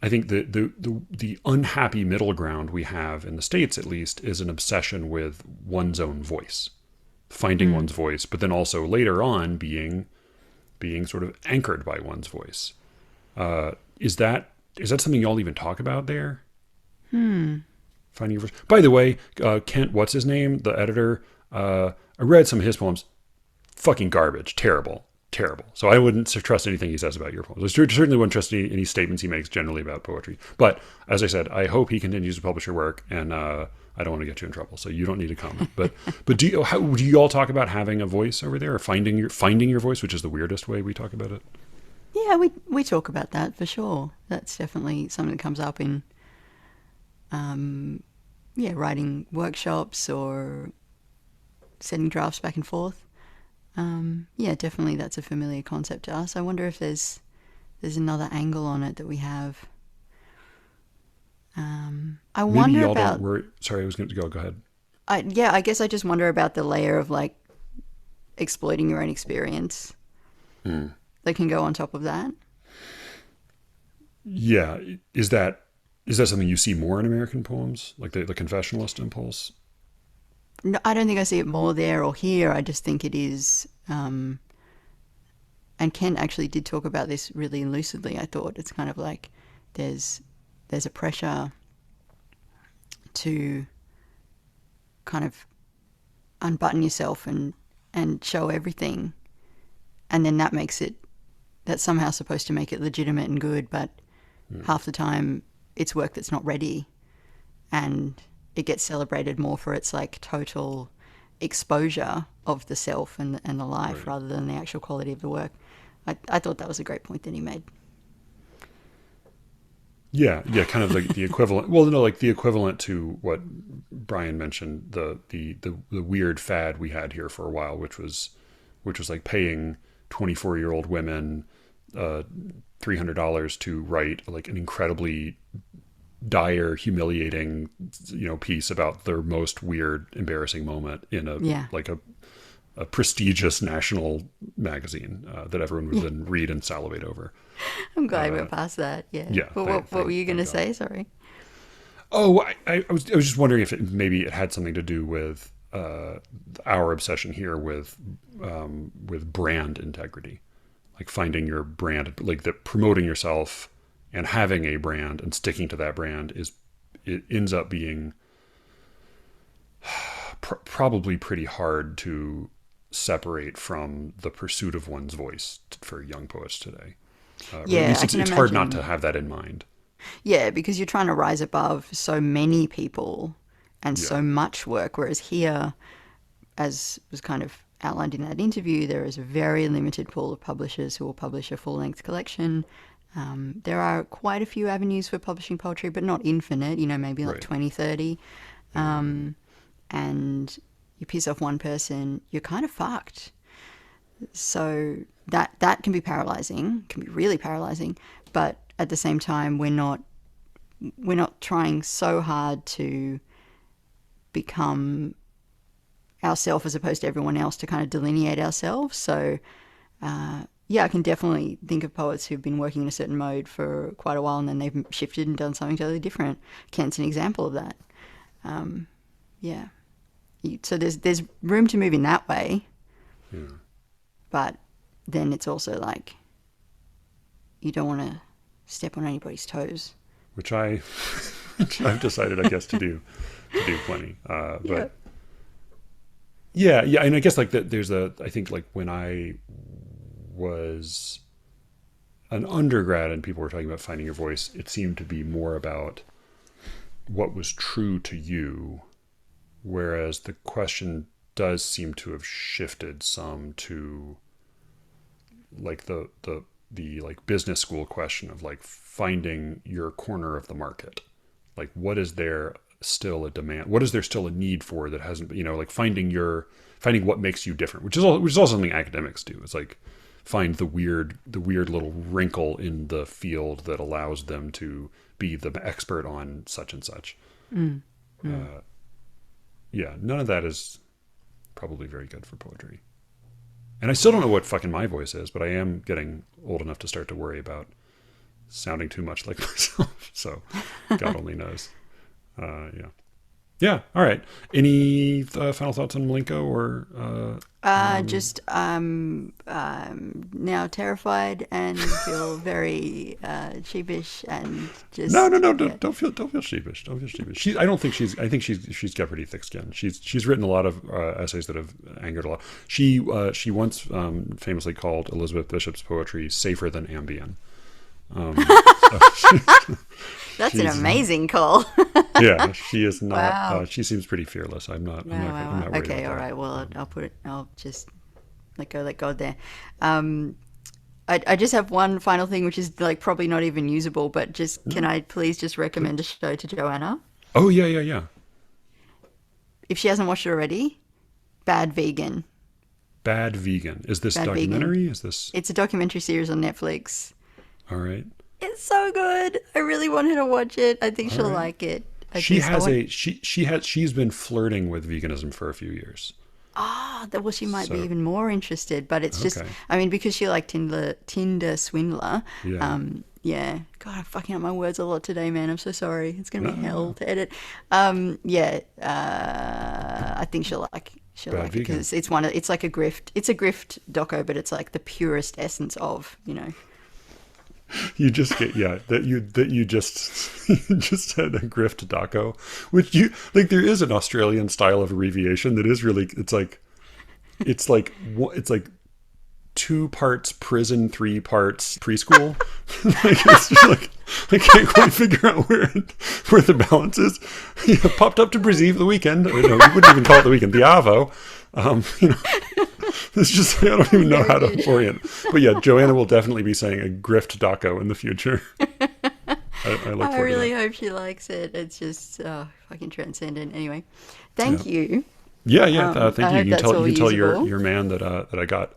I think the unhappy middle ground we have in the States, at least, is an obsession with one's own voice, finding one's voice, but then also later on being sort of anchored by one's voice. Is that something y'all even talk about there? Finding your voice. By the way, Kent, what's his name? The editor. I read some of his poems. Fucking garbage. Terrible. So I wouldn't trust anything he says about your poems. I certainly wouldn't trust any statements he makes generally about poetry. But as I said, I hope he continues to publish your work, and I don't want to get you in trouble, so you don't need to comment. But do you all talk about having a voice over there, or finding your voice, which is the weirdest way we talk about it? Yeah, we talk about that for sure. That's definitely something that comes up in writing workshops or sending drafts back and forth. Definitely that's a familiar concept to us. I wonder if there's another angle on it that we have. I wonder about... Sorry, I was going to go ahead. I guess I just wonder about the layer of like exploiting your own experience that can go on top of that. Yeah. Is that something you see more in American poems? Like the confessionalist impulse? No, I don't think I see it more there or here. I just think it is, and Ken actually did talk about this really lucidly. I thought it's kind of like there's a pressure to kind of unbutton yourself and show everything, and then that's somehow supposed to make it legitimate and good, but half the time it's work that's not ready, and it gets celebrated more for its like total exposure of the self and the life, rather than the actual quality of the work. I thought that was a great point that he made. Yeah, kind of like the equivalent. Well, no, like the equivalent to what Brian mentioned, the weird fad we had here for a while, which was like paying 24-year-old women $300 to write like an incredibly dire, humiliating, piece about their most weird, embarrassing moment in a prestigious national magazine that everyone would then read and salivate over. I'm glad we're past that. Yeah. What were you going to say? Sorry. Oh, I was just wondering if maybe it had something to do with our obsession here with brand integrity, like finding your brand, like that promoting yourself and having a brand and sticking to that brand it ends up being probably pretty hard to separate from the pursuit of one's voice for young poets today. At least it's hard not to have that in mind. Yeah, because you're trying to rise above so many people and so much work, whereas here, as was kind of outlined in that interview, there is a very limited pool of publishers who will publish a full-length collection. There are quite a few avenues for publishing poetry, but not infinite, maybe like 20, 30. And you piss off one person, you're kind of fucked. So that can be paralyzing, can be really paralyzing. But at the same time, we're not trying so hard to become ourselves as opposed to everyone else, to kind of delineate ourselves. So I can definitely think of poets who've been working in a certain mode for quite a while and then they've shifted and done something totally different. Kent's an example of that. So there's room to move in that way. Yeah. But then it's also like you don't want to step on anybody's toes. Which I've decided, I guess, to do plenty. But yeah, and I guess like I think like when I was an undergrad and people were talking about finding your voice, it seemed to be more about what was true to you, whereas the question does seem to have shifted some to like the like business school question of like finding your corner of the market. Like what is there still a demand? What is there still a need for that hasn't, like finding what makes you different, which is also something academics do. It's like find the weird little wrinkle in the field that allows them to be the expert on such and such. None of that is probably very good for poetry. And I still don't know what fucking my voice is, but I am getting old enough to start to worry about sounding too much like myself. So God only knows. Yeah. Yeah. All right. Any final thoughts on Malenko or? Just now terrified and feel very sheepish and just No. Don't feel sheepish. Don't feel sheepish. I think she's got pretty thick skin. She's written a lot of essays that have angered a lot. She once famously called Elizabeth Bishop's poetry safer than Ambien. That's an amazing call. Yeah, she is not. Wow. She seems pretty fearless. I'm not worried Okay, about all that. right. Well, I'll just let go there. I just have one final thing, which is like probably not even usable, but just can I please just recommend a show to Joanna Oh yeah. if she hasn't watched it already? Bad Vegan. Bad Vegan. Is this Bad documentary? Vegan. Is this It's a documentary series on Netflix. all right? It's so good. I really want her to watch it. I think she'll right. like it. She's been flirting with veganism for a few years. Well, she might be So- even more interested, but it's just, Okay. I mean, because she like Tinder swindler. Yeah. Yeah. God, I'm fucking up my words a lot today, man. I'm so sorry. It's gonna be hell to edit. I think she'll like Bad it Vegan. because it's like a grift. It's a grift doco, but it's like the purest essence of, You just get that you just you just had a grift doco, which you like. There is an Australian style of abbreviation that is really it's like 2 parts prison, 3 parts preschool. Like it's just like I can't quite figure out where the balance is. Popped up to Brazil the weekend. No, we wouldn't even call it the weekend. The Avo. It's just I don't even know how to orient. But yeah, Joanna will definitely be saying a grift doco in the future. I look I forward really to that. hope she likes it. It's just fucking transcendent. Anyway, thank you. Yeah. Thank I you. hope You that's can all tell usable. your man that I got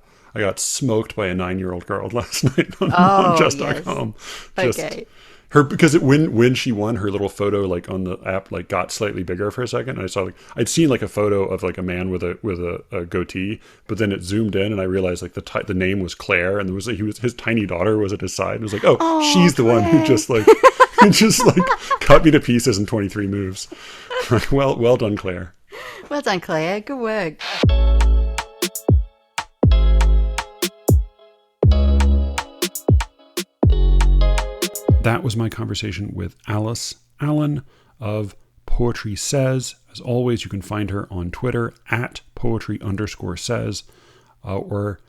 smoked by a 9-year-old girl last night on Oh, just.com. yes. Okay. Her because when she won, her little photo like on the app like got slightly bigger for a second. And I saw I'd seen like a photo of like a man with a goatee, but then it zoomed in and I realized like the name was Claire and there was his tiny daughter was at his side and it was like, oh, she's the one who Claire. just like cut me to pieces in 23 moves. well done, Claire. Well done, Claire. Good work. That was my conversation with Alice Allan of Poetry Says. As always, you can find her on Twitter at poetry_says or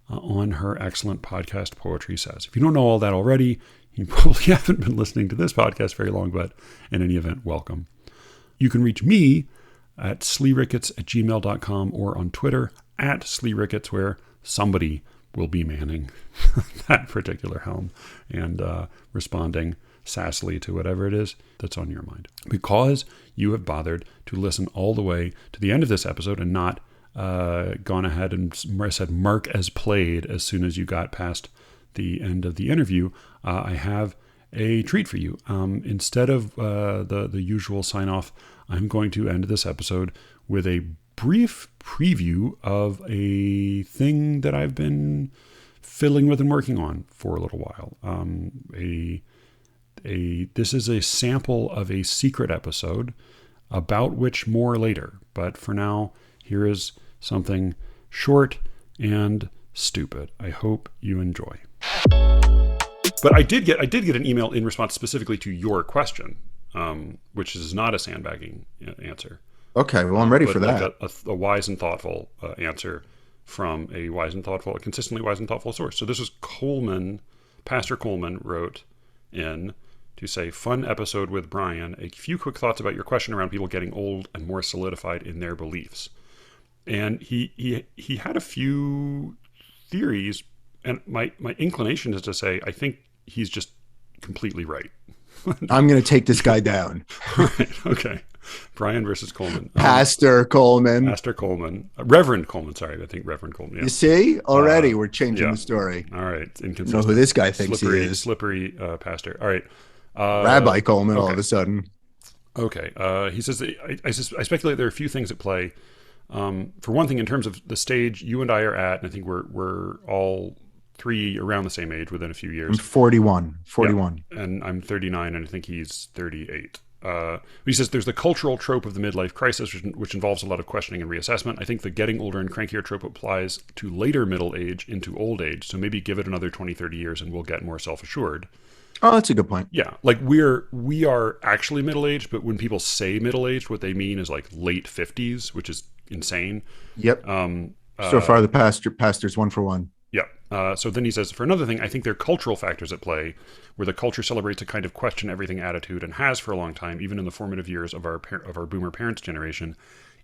on her excellent podcast, Poetry Says. If you don't know all that already, you probably haven't been listening to this podcast very long, but in any event, welcome. You can reach me at sleerickets@gmail.com or on Twitter at sleerickets, where somebody will be manning that particular helm and responding sassily to whatever it is that's on your mind. Because you have bothered to listen all the way to the end of this episode and not gone ahead and said mark as played as soon as you got past the end of the interview, I have a treat for you. Instead of the usual sign-off, I'm going to end this episode with a brief preview of a thing that I've been fiddling with and working on for a little while. This is a sample of a secret episode, about which more later. But for now, here is something short and stupid. I hope you enjoy. But I did get an email in response specifically to your question, which is not a sandbagging answer. Okay, well, I'm ready for like that. a wise and thoughtful answer from a consistently wise and thoughtful source. So this is Coleman. Pastor Coleman wrote in to say, fun episode with Brian. A few quick thoughts about your question around people getting old and more solidified in their beliefs. And he had a few theories, and my inclination is to say I think he's just completely right. I'm going to take this guy down. Right, okay. Brian versus Coleman. Pastor Coleman. Pastor Coleman. Reverend Coleman, sorry. I think Reverend Coleman. Yeah. You see? Already we're changing yeah. the story. All right. It's I inconsistent. know who this guy thinks slippery, he is. Slippery pastor. All right. Rabbi Coleman all okay. of a sudden. Okay. He says, that I speculate there are a few things at play For one thing, in terms of the stage you and I are at, and I think we're all three around the same age within a few years. I'm 41. Yeah, and I'm 39, and I think he's 38. He says there's the cultural trope of the midlife crisis, which involves a lot of questioning and reassessment. I think the getting older and crankier trope applies to later middle age into old age. So maybe give it another 20, 30 years and we'll get more self-assured. Oh, that's a good point. Yeah. Like we are actually middle-aged, but when people say middle-aged, what they mean is like late 50s, which is insane. Yep. So far, the pastor's 1 for 1. Yeah. So then he says, for another thing, I think there are cultural factors at play where the culture celebrates a kind of question everything attitude and has for a long time, even in the formative years of our boomer parents' generation.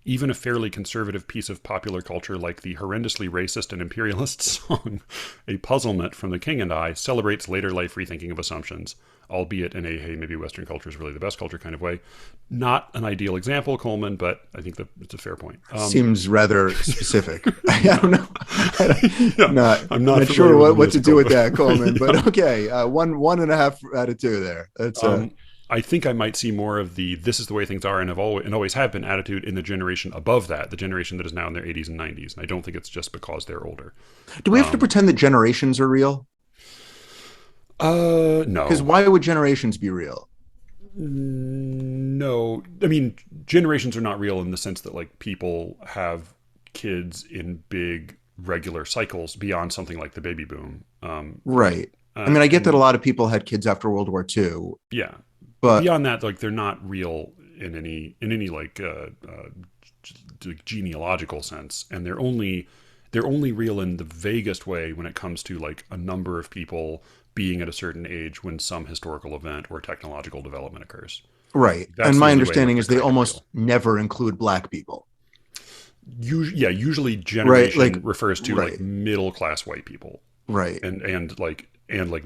Even a fairly conservative piece of popular culture like the horrendously racist and imperialist song, A Puzzlement from the King and I, celebrates later life rethinking of assumptions, albeit in a, hey, maybe Western culture is really the best culture kind of way. Not an ideal example, Coleman, but I think that it's a fair point. Seems rather specific. I don't know. I'm not sure sure what to do with that, Coleman, but okay. 1.5 out of 2 there. That's I think I might see more of this is the way things are and always have been attitude in the generation above that, the generation that is now in their 80s and 90s. And I don't think it's just because they're older. Do we have to pretend that generations are real? No. Because why would generations be real? No. I mean, generations are not real in the sense that like people have kids in big regular cycles beyond something like the baby boom. Right. I mean, I get that a lot of people had kids after World War II. Yeah. But beyond that, like they're not real in any like genealogical sense, and they're only real in the vaguest way when it comes to like a number of people being at a certain age when some historical event or technological development occurs. Right. That's and the my only way understanding is they they're almost real. never include Black people. Usually generation Right, like- refers to right. like middle class white people, Right. and like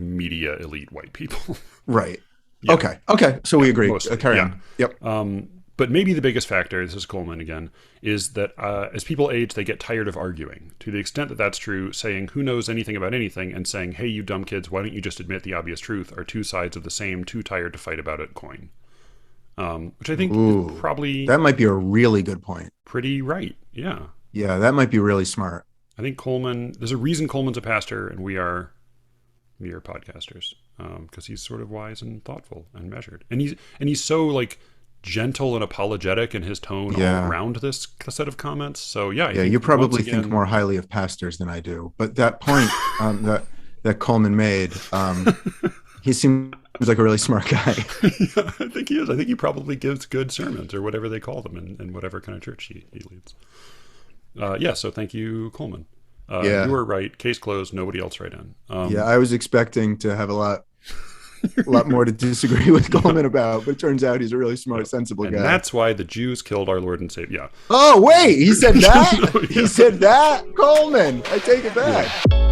media elite white people. Right. Yeah. Okay. So we agree. Mostly, Carry yeah. on. Yep. But maybe the biggest factor, this is Coleman again, is that as people age, they get tired of arguing. To the extent that that's true, saying who knows anything about anything and saying, hey, you dumb kids, why don't you just admit the obvious truth, are two sides of the same too tired to fight about it coin. Which I think is probably that might be a really good point. pretty right. Yeah. Yeah, that might be really smart. I think Coleman, there's a reason Coleman's a pastor and we are podcasters, because he's sort of wise and thoughtful and measured. And he's so like gentle and apologetic in his tone all around this set of comments. So I think you probably once again, think more highly of pastors than I do. But that point that Coleman made, he seems like a really smart guy. Yeah, I think he is. I think he probably gives good sermons or whatever they call them in whatever kind of church he leads. So thank you, Coleman. You were right. Case closed. Nobody else write in. I was expecting to have a lot more to disagree with Coleman about, but it turns out he's a really smart, sensible guy. And that's why the Jews killed our Lord and Savior. Yeah. Oh, wait, he said that? He said that? Coleman, I take it back. Yeah.